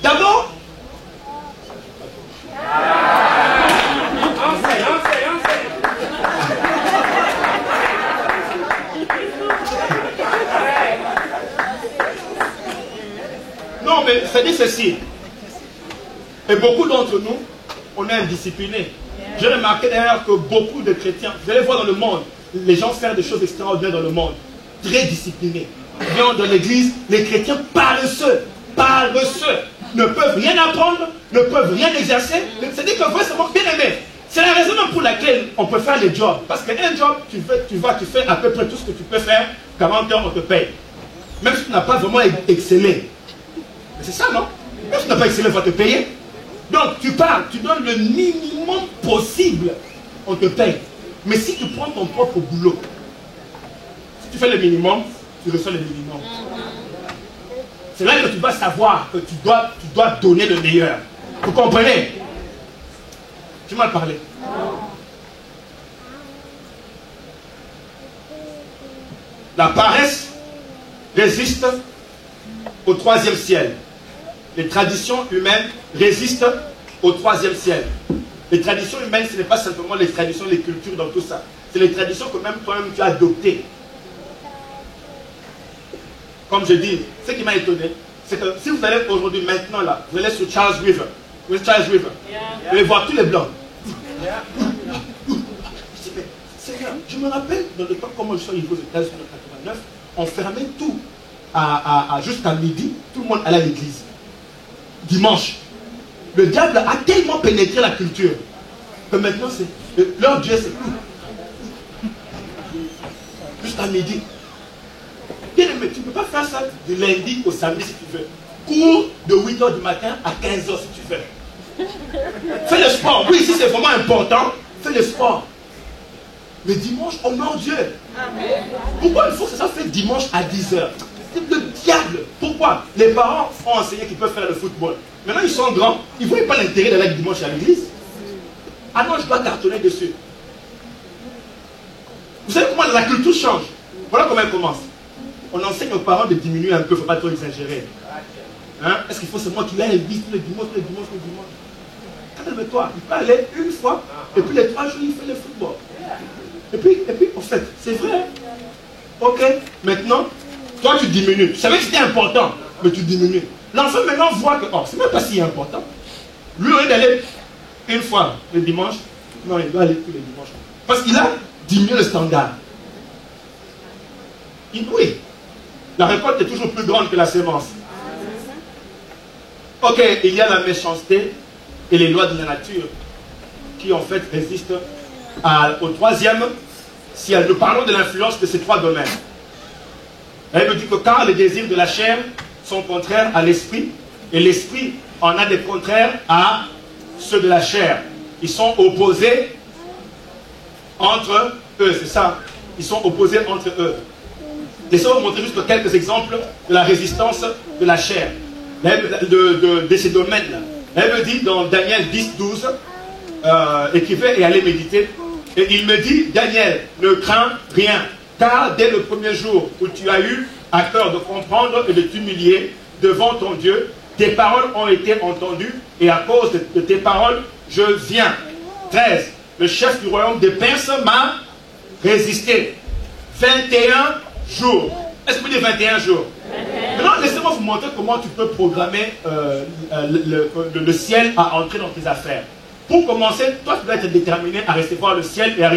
D'abord, Non, mais ça dit ceci. Et beaucoup d'entre nous, on est indisciplinés. J'ai remarqué d'ailleurs que beaucoup de chrétiens, vous allez voir dans le monde, les gens faire des choses extraordinaires dans le monde, très disciplinés. Ils viennent dans l'église, les chrétiens paresseux, ne peuvent rien apprendre, ne peuvent rien exercer. C'est-à-dire que vraiment, bien aimé, c'est la raison pour laquelle on peut faire les jobs. Parce qu'un job, tu fais à peu près tout ce que tu peux faire, 40 heures, on te paye. Même si tu n'as pas vraiment excellé. Mais c'est ça, non? Même si tu n'as pas excellé, on va te payer. Donc, tu parles, tu donnes le minimum possible, on te paye. Mais si tu prends ton propre boulot, si tu fais le minimum, tu reçois le minimum. C'est là que tu dois savoir que tu dois donner le meilleur. Vous comprenez? Tu m'as parlé. La paresse résiste au troisième ciel. Les traditions humaines résistent au troisième ciel. Les traditions humaines, ce n'est pas simplement les traditions, les cultures dans tout ça. C'est les traditions que même toi-même tu as adoptées. Comme je dis, ce qui m'a étonné, c'est que si vous allez aujourd'hui, maintenant là, vous allez sur Charles River, vous allez voir tous les blancs. Seigneur, je me rappelle dans le temps comment je suis arrivé aux États-Unis en 89, on fermait tout jusqu'à midi, tout le monde allait à l'église. Dimanche. Le diable a tellement pénétré la culture que maintenant leur Dieu c'est tout. Jusqu'à midi. Bien aimé, tu ne peux pas faire ça du lundi au samedi si tu veux. Cours de 8h du matin à 15h si tu veux. Fais le sport. Oui, si c'est vraiment important, fais le sport. Mais dimanche, honore Dieu. Pourquoi il faut que ça soit fait dimanche à 10h? C'est le diable. Pourquoi? Les parents ont enseigné qu'ils peuvent faire le football. Maintenant, ils sont grands. Ils ne voient pas l'intérêt d'aller dimanche à l'église. Ah non, je dois cartonner dessus. Vous savez comment la culture change? Voilà comment elle commence. On enseigne aux parents de diminuer un peu, il ne faut pas trop exagérer. Hein? Est-ce qu'il faut seulement qu'il aille à l'église tous les dimanches? Calme-toi. Il peut aller une fois, et puis les 3 jours, il fait le football. Et puis, en fait, c'est vrai. Ok, maintenant, toi tu diminues. Tu savais que c'était important, mais tu diminues. L'enfant maintenant voit que, c'est même pas si important. Lui, au lieu d'aller une fois le dimanche, non, il doit aller tous les dimanches. Parce qu'il a diminué le standard. Oui, la récolte est toujours plus grande que la sémence. Ok, il y a la méchanceté et les lois de la nature qui en fait résistent au troisième ciel. Nous parlons de l'influence de ces 3 domaines. Elle me dit que quand les désirs de la chair sont contraires à l'esprit, et l'esprit en a des contraires à ceux de la chair. Ils sont opposés entre eux, c'est ça. Ils sont opposés entre eux. Laissez-moi vous montrer juste quelques exemples de la résistance de la chair, de ces domaines-là. Elle me dit dans Daniel 10, 12, écrivez et allez méditer. Et il me dit, Daniel, ne crains rien, car dès le premier jour où tu as eu à cœur de comprendre et de t'humilier devant ton Dieu, tes paroles ont été entendues, et à cause de tes paroles, je viens. 13. Le chef du royaume des Perses m'a résisté. 21 jours. Est-ce que vous dites 21 jours? Maintenant, laissez-moi vous montrer comment tu peux programmer le ciel à entrer dans tes affaires. Pour commencer, toi, tu dois être déterminé à recevoir le ciel et à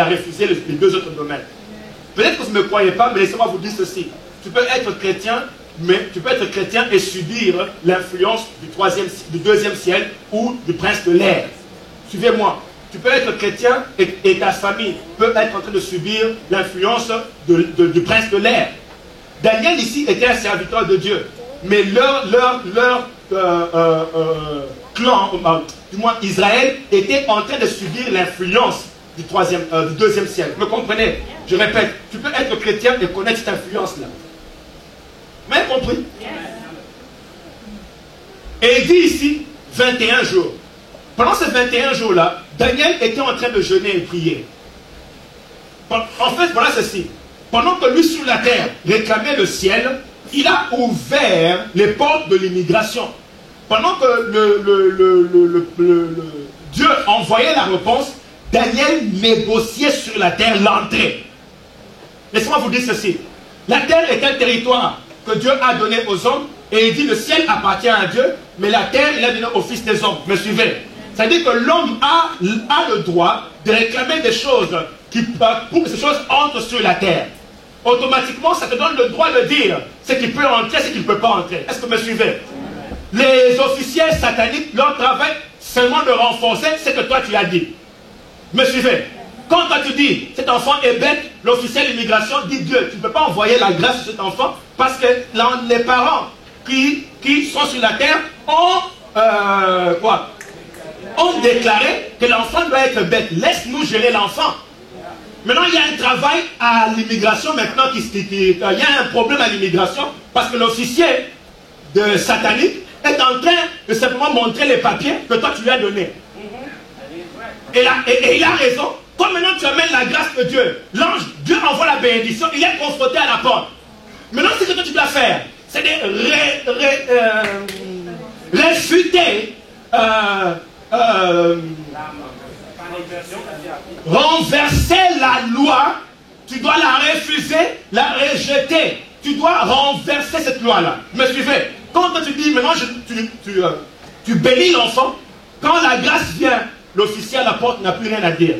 refuser les 2 autres domaines. Peut-être que vous ne me croyez pas, mais laissez-moi vous dire ceci. Tu peux être chrétien, mais tu peux être chrétien et subir l'influence du 2e ciel ou du prince de l'air. Suivez-moi. Tu peux être chrétien et ta famille peut être en train de subir l'influence du prince de l'air. Daniel ici était un serviteur de Dieu, mais leur clan, du moins Israël, était en train de subir l'influence du 2e ciel. Vous me comprenez? Je répète, tu peux être chrétien et connaître cette influence-là. Vous m'avez compris? Et il dit ici 21 jours. Pendant ces 21 jours-là, Daniel était en train de jeûner et prier. En fait, voilà ceci. Pendant que lui sur la terre réclamait le ciel, il a ouvert les portes de l'immigration. pendant que Dieu envoyait la réponse, Daniel négociait sur la terre l'entrée. Laissez-moi vous dire ceci. La terre est un territoire que Dieu a donné aux hommes, et il dit le ciel appartient à Dieu, mais la terre, il a donné au Fils des hommes. Me suivez? C'est-à-dire que l'homme a le droit de réclamer des choses pour que ces choses entrent sur la terre. Automatiquement, ça te donne le droit de dire ce qui peut entrer, ce qui ne peut pas entrer. Est-ce que vous me suivez? Les officiels sataniques, leur travail, seulement de renforcer ce que toi tu as dit. Me suivez? Quand toi tu dis, cet enfant est bête, l'officiel d'immigration dit Dieu, tu ne peux pas envoyer la grâce sur cet enfant parce que les parents qui sont sur la terre ont déclaré que l'enfant doit être bête. Laisse-nous gérer l'enfant. Maintenant, il y a un travail à l'immigration maintenant, il y a un problème à l'immigration parce que l'officier de satanique est en train de simplement montrer les papiers que toi tu lui as donnés. Et il a raison. Comme maintenant tu amènes la grâce de Dieu, l'ange, Dieu envoie la bénédiction, il est confronté à la porte. Maintenant, ce que toi tu dois faire, c'est de réfuter, renverser la loi. Tu dois la refuser, la rejeter. Tu dois renverser cette loi-là. Me suivez? Quand tu dis, maintenant, tu bénis l'enfant, quand la grâce vient, l'officier à la porte n'a plus rien à dire.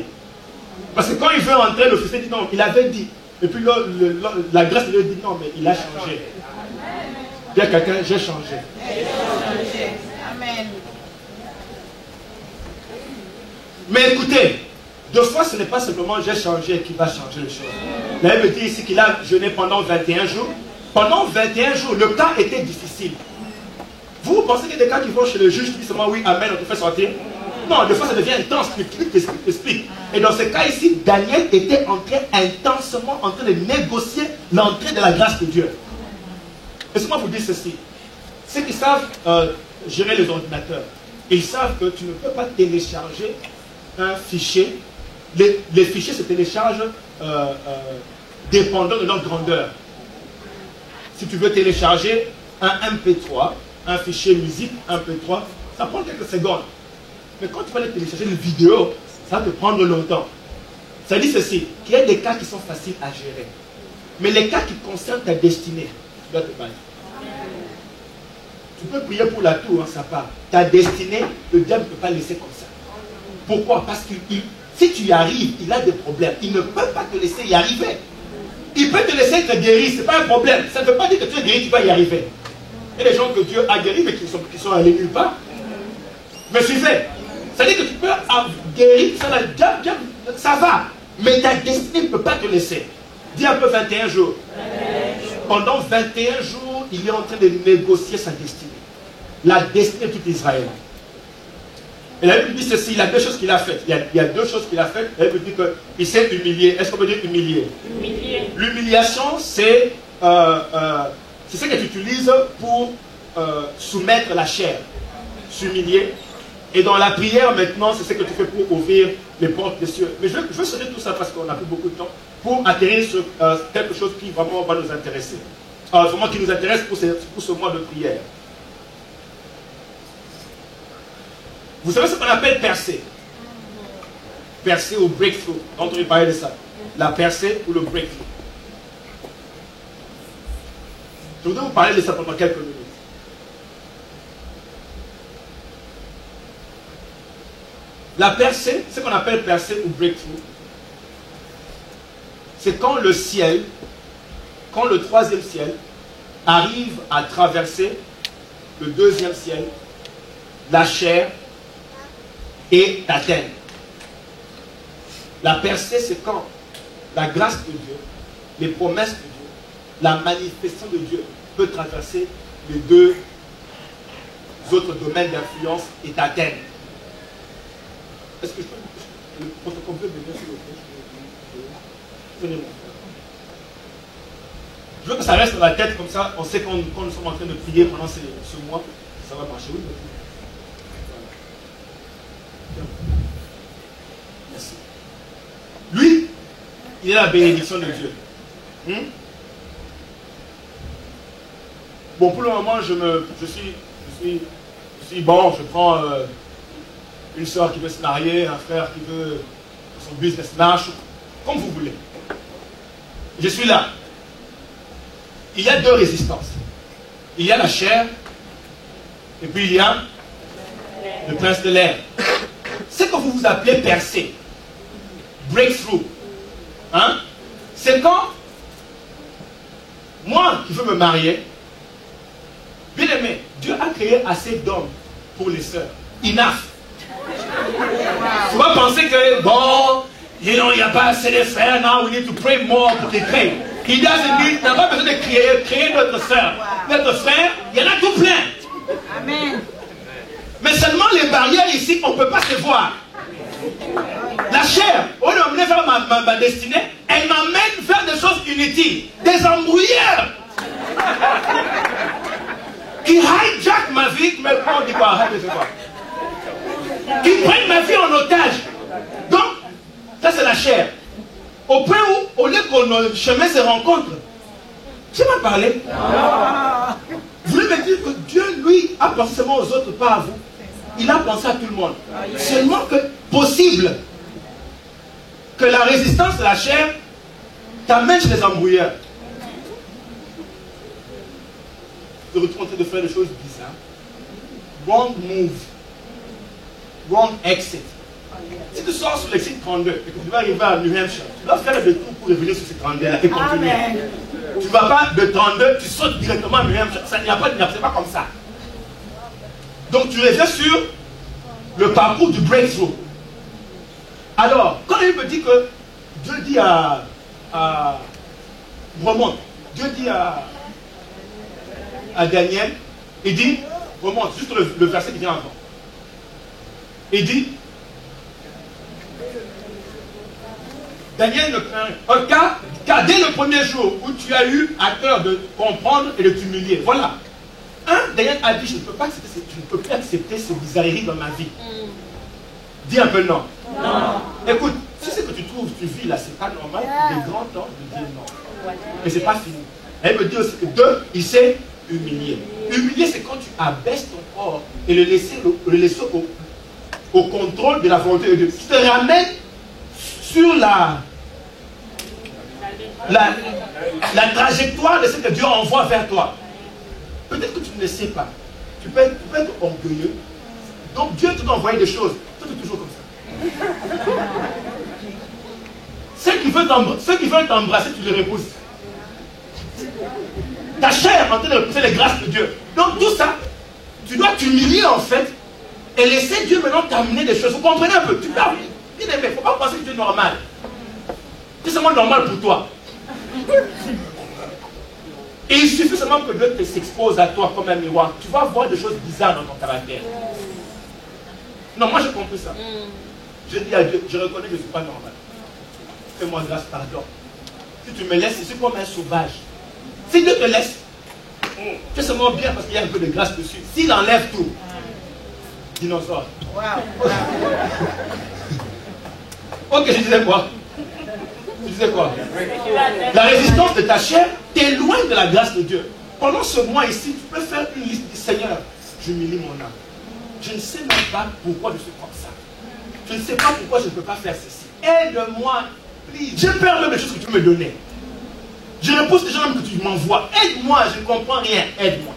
Parce que quand il veut entrer, l'officier dit non, il avait dit. Et puis la grâce lui dit non, mais il a changé. Il y a quelqu'un, j'ai changé. Amen. Mais écoutez, deux fois ce n'est pas simplement j'ai changé qui va changer les choses. La Bible dit ici qu'il a jeûné pendant 21 jours. Pendant 21 jours, le cas était difficile. Vous pensez qu'il y a des cas qui vont chez le juge, qui disent seulement oui, amen, on te fait sortir? Non, des fois ça devient intense, explique. Et dans ce cas ici, Daniel était intensement en train de négocier l'entrée de la grâce de Dieu. Laissez-moi vous dire ceci. Ceux qui savent gérer les ordinateurs, ils savent que tu ne peux pas télécharger un fichier. Les fichiers se téléchargent dépendant de leur grandeur. Si tu veux télécharger un MP3, un fichier musique MP3, ça prend quelques secondes. Mais quand tu vas aller télécharger une vidéo, ça va te prendre longtemps. Ça dit ceci, qu'il y a des cas qui sont faciles à gérer. Mais les cas qui concernent ta destinée, tu dois te battre. Tu peux prier pour la tour, hein, ça part. Ta destinée, le diable ne peut pas laisser comme ça. Pourquoi? Parce que si tu y arrives, il a des problèmes. Il ne peut pas te laisser y arriver. Il peut te laisser être guéri, ce n'est pas un problème. Ça ne veut pas dire que tu es guéri, tu vas y arriver. Il y a des gens que Dieu a guéris, mais qui sont allés nulle part. Me suivez? C'est-à-dire que tu peux guérir, ça va. Mais ta destinée ne peut pas te laisser. Dis un peu 21 jours. Pendant 21 jours, il est en train de négocier sa destinée. La destinée de tout Israël. Et la Bible dit ceci, il y a deux choses qu'il a faites. Il y a deux choses qu'il a faites. La Bible dit qu'il s'est humilié. Est-ce qu'on peut dire humilié? L'humiliation, c'est ce que tu utilises pour soumettre la chair. S'humilier. Et dans la prière, maintenant, c'est ce que tu fais pour ouvrir les portes des cieux. Mais je veux sonner tout ça parce qu'on n'a plus beaucoup de temps pour atterrir sur quelque chose qui vraiment va nous intéresser. Vraiment qui nous intéresse pour ce mois de prière. Vous savez ce qu'on appelle percée? Percée ou breakthrough. Quand on parler de ça. La percée ou le breakthrough. Je voudrais vous parler de ça pendant quelques minutes. La percée, ce qu'on appelle percée ou breakthrough, c'est quand le ciel, quand le troisième ciel arrive à traverser le deuxième ciel, la chair et t'atteindre. La percée, c'est quand la grâce de Dieu, les promesses de Dieu, la manifestation de Dieu peut traverser les deux autres domaines d'influence et t'atteindre. Est-ce que le protocole peut venir sur le fond? Venez-moi. Je veux que ça reste dans la tête comme ça. On sait quand nous sommes en train de prier pendant ce mois, ça va marcher. Oui, merci. Lui, il est la bénédiction de Dieu. Bon, pour le moment, je suis Si bon, je prends une soeur qui veut se marier, un frère qui veut que son business marche, comme vous voulez. Je suis là. Il y a deux résistances. Il y a la chair, et puis il y a le prince de l'air. Ce que vous vous appelez percer, breakthrough, hein? C'est quand moi qui veux me marier, bien aimé, Dieu a créé assez d'hommes pour les sœurs. Enough. Tu vas penser que, bon, il n'y a pas assez de frères, now we need to pray more pour les créer. Il n'a pas besoin de créer notre sœur. Notre frère, il y en a tout plein. Amen. Mais seulement les barrières ici, on ne peut pas se voir. La chair, au lieu d'emmener vers ma destinée, elle m'amène vers des choses inutiles, des embrouilleurs qui hijack ma vie, mais on dit quoi, qui prennent ma vie en otage. Donc, ça c'est la chair. Au point où, au lieu que nos chemins se rencontrent, tu m'as parlé. Vous voulez me dire que Dieu, lui, a pensé seulement aux autres, pas à vous. Il a pensé à tout le monde. Seulement que possible que la résistance de la chair t'amène chez les embrouilleurs. Tu te retrouves en train de faire des choses bizarres. Wrong move. Wrong exit. Si tu sors sur l'exit 32 et que tu vas arriver à New Hampshire, tu dois faire le tour pour revenir sur ces 32 là et continuer. Tu ne vas pas de 32, tu sautes directement à New Hampshire. Ça n'y a pas, c'est pas comme ça. Donc tu reviens sur le parcours du breakthrough. Alors, quand il me dit que Dieu dit remonte, Dieu dit à Daniel, il dit, remonte, juste le verset qui vient avant. Il dit, Daniel ne craint rien. Car dès le premier jour où tu as eu à cœur de comprendre et de t'humilier, voilà. Daniel a dit, je ne peux plus accepter ces bizarreries dans ma vie. Dis un peu non. Non. Écoute, si c'est que tu trouves, tu vis là, c'est pas normal, il est grand temps de dire non. Mais c'est pas fini. Elle me dit aussi que il s'est humilié. Humilier, c'est quand tu abaisses ton corps et le laisser au contrôle de la volonté de Dieu. Tu te ramènes sur la trajectoire de ce que Dieu envoie vers toi. Peut-être que tu ne le sais pas. Tu peux être orgueilleux. Donc Dieu t'a envoyé des choses. Toi, tu es toujours comme ça. Ceux qui veulent t'embrasser, tu les repousses. Ta chair est en train de repousser les grâces de Dieu. Donc tout ça, tu dois t'humilier en fait et laisser Dieu maintenant t'amener des choses. Vous comprenez un peu? Tu parles. Bien aimé, il ne faut pas penser que tu es normal. C'est seulement normal pour toi. Et il suffit seulement que Dieu s'expose à toi comme un miroir. Tu vas voir des choses bizarres dans ton caractère. Non, moi j'ai compris ça. Je dis à Dieu, je reconnais que je ne suis pas normal. Fais-moi grâce, pardon. Si tu me laisses, je suis comme un sauvage. Si Dieu te laisse, tu es seulement bien parce qu'il y a un peu de grâce dessus. S'il enlève tout, dinosaure. Wow. Ok, je disais quoi? Je disais quoi? La résistance de ta chair t'éloigne de la grâce de Dieu. Pendant ce mois ici, tu peux faire une liste du Seigneur. J'humilie mon âme. Je ne sais même pas pourquoi je suis comme ça. Je ne sais pas pourquoi je ne peux pas faire ceci. Aide-moi, please. J'ai peur même des choses que tu me donnais. Je repousse les gens même que tu m'envoies. Aide-moi, je ne comprends rien. Aide-moi.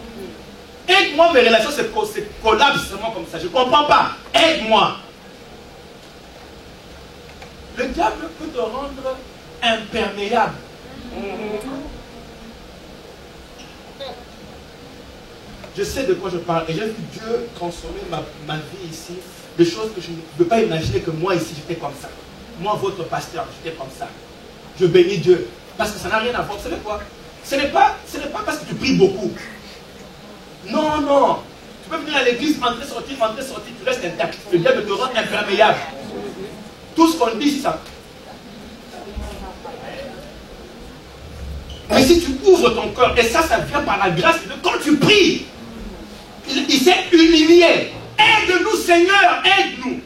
Aide-moi, mes relations se collapsent seulement comme ça. Je ne comprends pas. Aide-moi. Le diable peut te rendre imperméable. Je sais de quoi je parle. Et j'ai vu Dieu transformer ma vie ici. Des choses que je ne peux pas imaginer que moi ici j'étais comme ça. Moi, votre pasteur, j'étais comme ça. Je bénis Dieu. Parce que ça n'a rien à voir. Vous savez quoi? Ce n'est pas parce que tu pries beaucoup. Non, non. Tu peux venir à l'église, entrer, sortir, tu restes intact. Le diable te rend imperméable. Tout ce qu'on dit, c'est ça. Mais si tu ouvres ton cœur, et ça vient par la grâce de Dieu, quand tu pries, il s'est humilié. Aide-nous, Seigneur, aide-nous.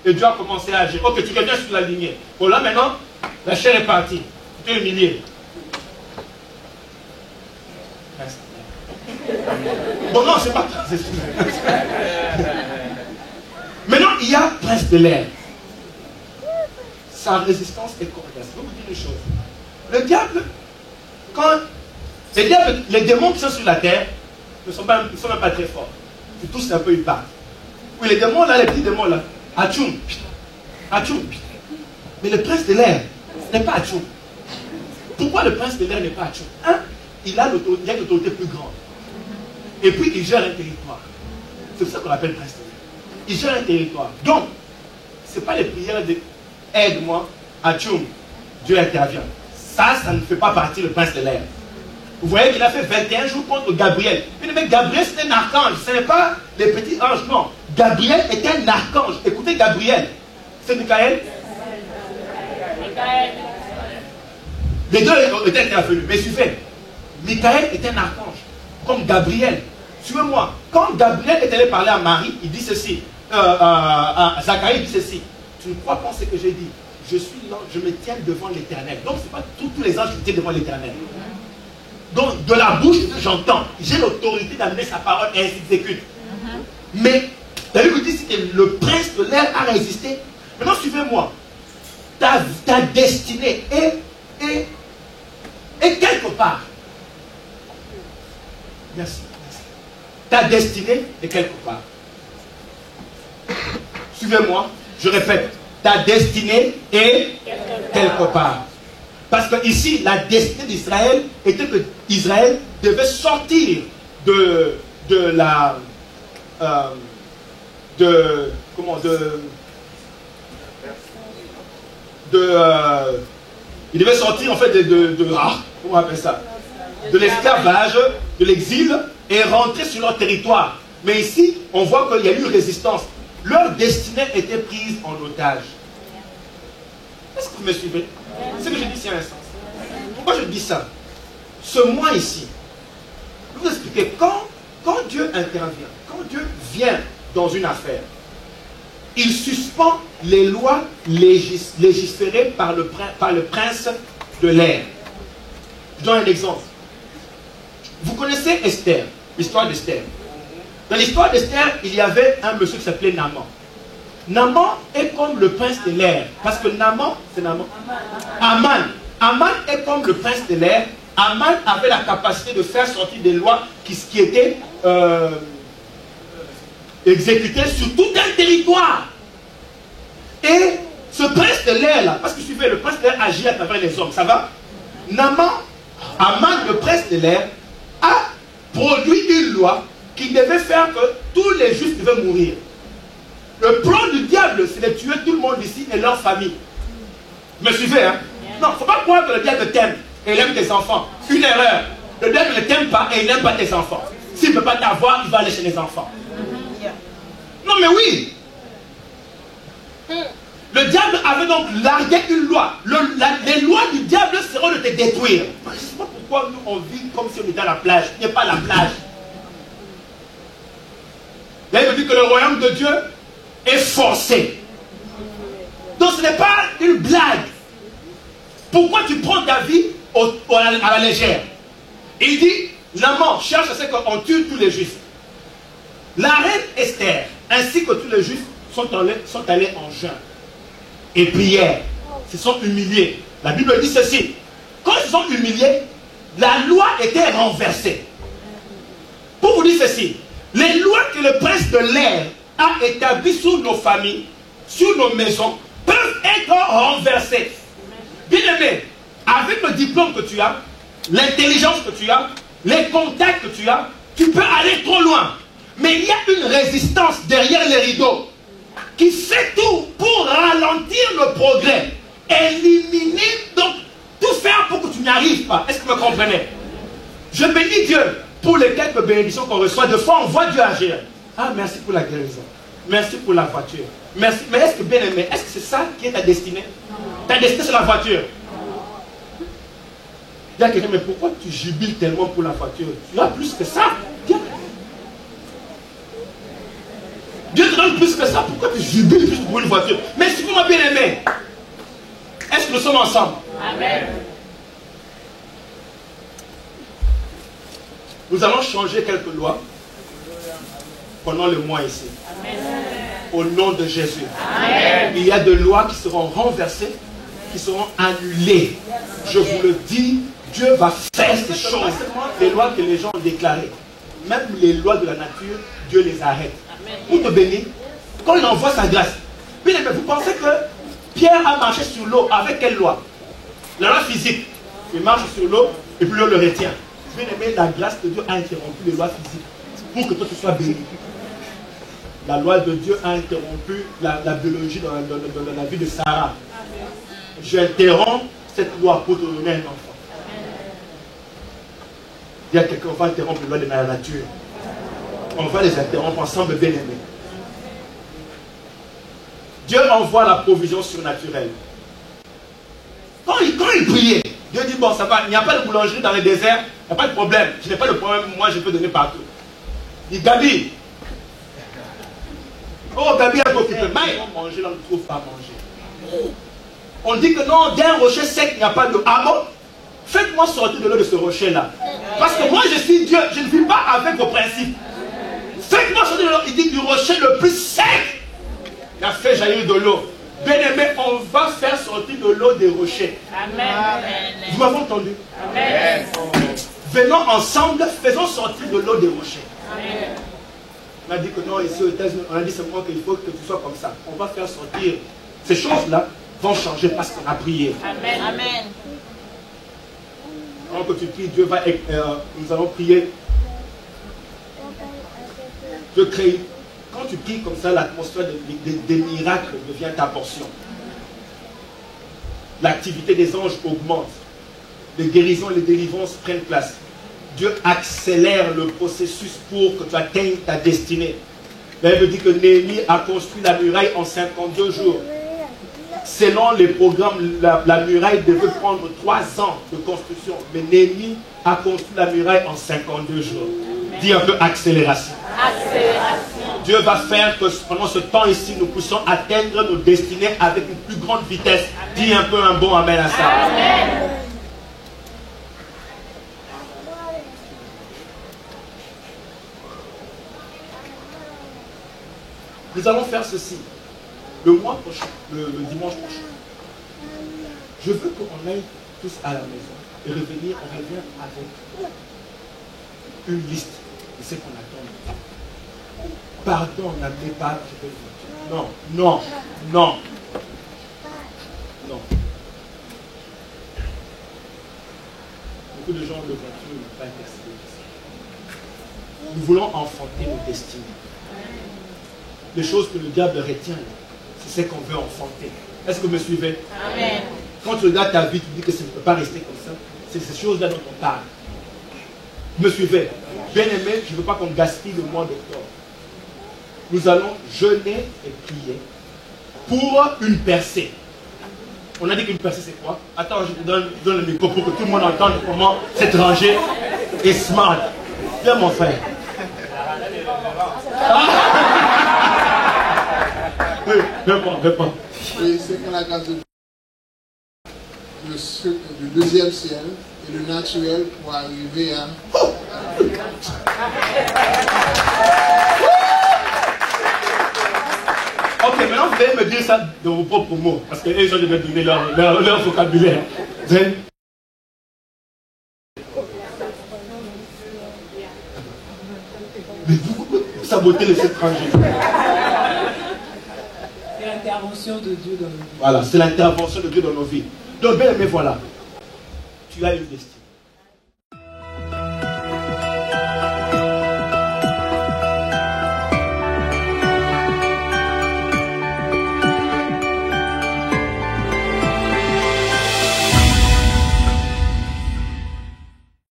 Et Dieu a commencé à agir. Ok, tu reviens sur la lignée. Bon, là maintenant, la chair est partie. Tu t'es humilié. Bon, non, c'est pas. Maintenant, il y a prince de l'air. Sa résistance est coriace. Je vais vous dire une chose. Le diable, quand les démons qui sont sur la terre ne sont même pas très forts. Tu touches un peu, ils partent. Oui, les démons là, les petits démons là, atchoum, atchoum. Mais le prince de l'air n'est pas atchoum. Pourquoi le prince de l'air n'est pas atchoum? Il a une autorité plus grande. Et puis il gère un territoire. C'est pour ça qu'on l'appelle prince de l'air. Il gère un territoire. Donc, ce n'est pas les prières de aide-moi, atchoum, Dieu intervient. Ça ne fait pas partie du prince de l'air. Vous voyez qu'il a fait 21 jours contre Gabriel. Mais Gabriel, c'est un archange. Ce n'est pas les petits anges, non. Gabriel est un archange. Écoutez Gabriel. C'est Michael. Les deux étaient intervenus. Mais suivez. Michael est un archange. Comme Gabriel. Suivez-moi. Quand Gabriel est allé parler à Marie, il dit ceci. Zacharie dit ceci. Tu ne crois pas ce que j'ai dit? Je suis là, je me tiens devant l'Éternel. Donc, ce n'est pas tous les anges qui tiennent devant l'Éternel. Donc, de la bouche, j'entends. J'ai l'autorité d'amener sa parole et elle s'exécute. Mais, tu as vu que dit que le prince de l'air a résisté. Maintenant, suivez-moi. Ta destinée est quelque part. Merci. Ta destinée est quelque part. Suivez-moi. Je répète. Ta destinée est quelque part. Parce que ici, la destinée d'Israël était que Israël devait sortir il devait sortir en fait comment on appelle ça, de l'esclavage, de l'exil et rentrer sur leur territoire. Mais ici, on voit qu'il y a eu une résistance. Leur destinée était prise en otage. Est-ce que vous me suivez? C'est ce que je dis ici à l'instant. Pourquoi je dis ça? Ce mois ici, je vais vous expliquer, quand Dieu intervient, quand Dieu vient dans une affaire, il suspend les lois légiférées par le prince de l'air. Je donne un exemple. Vous connaissez Esther, l'histoire d'Esther. Dans l'histoire d'Esther, il y avait un monsieur qui s'appelait Naaman. Naaman est comme le prince de l'air. Parce que Naaman, c'est Naaman. Aman. Aman est comme le prince de l'air. Aman avait la capacité de faire sortir des lois qui étaient exécutées sur tout un territoire. Et ce prince de l'air là, parce que suivez, le prince de l'air agit à travers les hommes, ça va? Naaman, Aman, le prince de l'air, a produit une loi qui devait faire que tous les justes devaient mourir. Le plan du diable, c'est de tuer tout le monde ici et leur famille. Vous me suivez, hein? Non, il ne faut pas croire que le diable t'aime et il aime tes enfants. Une erreur. Le diable ne t'aime pas et il n'aime pas tes enfants. S'il ne peut pas t'avoir, il va aller chez les enfants. Non, mais oui. Le diable avait donc largué une loi. Les lois du diable seront de te détruire. Je ne sais pas pourquoi nous on vit comme si on était à la plage. Il n'y a pas la plage. Là, il me dit que le royaume de Dieu est forcé. Donc ce n'est pas une blague. Pourquoi tu prends ta vie à la légère? Et il dit, Naaman cherche à ce qu'on tue tous les juifs. La reine Esther, ainsi que tous les juifs, sont allés en jeûne et prière. Ils se sont humiliés. La Bible dit ceci. Quand ils se sont humiliés, la loi était renversée. Pour vous dire ceci, les lois que le prince de l'air a établies sur nos familles, sur nos maisons, peuvent être renversées. Bien aimé, avec le diplôme que tu as, l'intelligence que tu as, les contacts que tu as, tu peux aller trop loin. Mais il y a une résistance derrière les rideaux qui fait tout pour ralentir le progrès, éliminer, donc tout faire pour que tu n'y arrives pas. Est-ce que vous me comprenez? Je bénis Dieu pour les quelques bénédictions qu'on reçoit. De fois, on voit Dieu agir. Ah, merci pour la guérison. Merci pour la voiture. Merci. Mais est-ce que, bien aimé, est-ce que c'est ça qui est ta destinée? Ta destinée, c'est la voiture. Il y a quelqu'un, mais pourquoi tu jubiles tellement pour la voiture? Tu as plus que ça. Tiens. Dieu te donne plus que ça. Pourquoi tu jubiles plus pour une voiture? Mais si vous m'avez bien aimé, est-ce que nous sommes ensemble? Amen. Nous allons changer quelques lois pendant le mois ici. Au nom de Jésus. Il y a des lois qui seront renversées, qui seront annulées. Je vous le dis, Dieu va faire ces choses. Les lois que les gens ont déclarées, même les lois de la nature, Dieu les arrête. Pour te bénir, quand il envoie sa grâce. Puis vous pensez que Pierre a marché sur l'eau avec quelle loi? La loi physique. Il marche sur l'eau et puis l'eau le retient. Bien aimé, la grâce de Dieu a interrompu les lois physiques pour que toi tu sois béni. La loi de Dieu a interrompu la biologie dans la vie de Sarah. J'interromps cette loi pour te donner un enfant. Il y a quelqu'un, on va interrompre les lois de la nature. On va les interrompre ensemble, bien aimés. Dieu envoie la provision surnaturelle. Quand il priait, Dieu dit, bon, ça va, il n'y a pas de boulangerie dans le désert, il n'y a pas de problème. Je n'ai pas de problème, moi je peux donner partout. Il dit, Gabi. Oh, Gabi a occupé. Mais ils vont manger, là, on ne trouve pas à manger. On dit que non, d'un rocher sec, il n'y a pas de... Ah bon? Faites-moi sortir de l'eau de ce rocher-là. Parce que moi, je suis Dieu, je ne vis pas avec vos principes. Faites-moi sortir de l'eau. Il dit du rocher le plus sec. Il a fait jaillir de l'eau. Bien-aimé, on va faire sortir de l'eau des rochers. Amen. Vous m'avez entendu? Amen. Venons ensemble, faisons sortir de l'eau des rochers. Amen. On a dit que non, ici aux États-Unis, on a dit simplement qu'il faut que tu sois comme ça. On va faire sortir. Ces choses-là vont changer parce qu'on a prié. Amen. Amen. Quand que tu pries, Dieu va, nous allons prier. Dieu crée. Quand tu pries comme ça, l'atmosphère des miracles devient ta portion. L'activité des anges augmente. Les guérisons et les délivrances prennent place. Dieu accélère le processus pour que tu atteignes ta destinée. La Bible dit que Néhémie a construit la muraille en 52 jours. Selon les programmes, la muraille devait prendre 3 ans de construction. Mais Néhémie a construit la muraille en 52 jours. Dis un peu accélération. Accélération. Dieu va faire que pendant ce temps ici, nous puissions atteindre nos destinées avec une plus grande vitesse. Dis un peu un bon amen à ça. Amen. Nous allons faire ceci. Le mois prochain, le dimanche prochain. Je veux qu'on aille tous à la maison et revenir, on revient avec une liste de ce qu'on attend. Pardon, n'amenez pas, je peux le dire. Non, non, non. Non. Beaucoup de gens de voiture n'ont pas intercédé. Nous voulons enfanter nos destinées. Les choses que le diable retient, c'est ce qu'on veut enfanter. Est-ce que vous me suivez? Amen. Quand tu regardes ta vie, tu dis que ça ne peut pas rester comme ça. C'est ces choses-là dont on parle. Vous me suivez? Bien aimé, je ne veux pas qu'on gaspille le mois d'octobre. Nous allons jeûner et prier pour une percée. On a dit qu'une percée, c'est quoi? Attends, je te donne le micro pour que tout le monde entende comment cette rangée est smart. Viens, mon frère. Oui, réponds. Et c'est que la grâce de Dieu, le deuxième ciel et le naturel pour arriver à... Ok, maintenant vous allez me dire ça de vos propres mots, parce que les gens devaient donner leur vocabulaire. Mais vous sabotez les étrangers. C'est l'intervention de Dieu dans nos vies. Voilà, c'est l'intervention de Dieu dans nos vies. Donc, bien aimé, voilà. Tu as une destinée.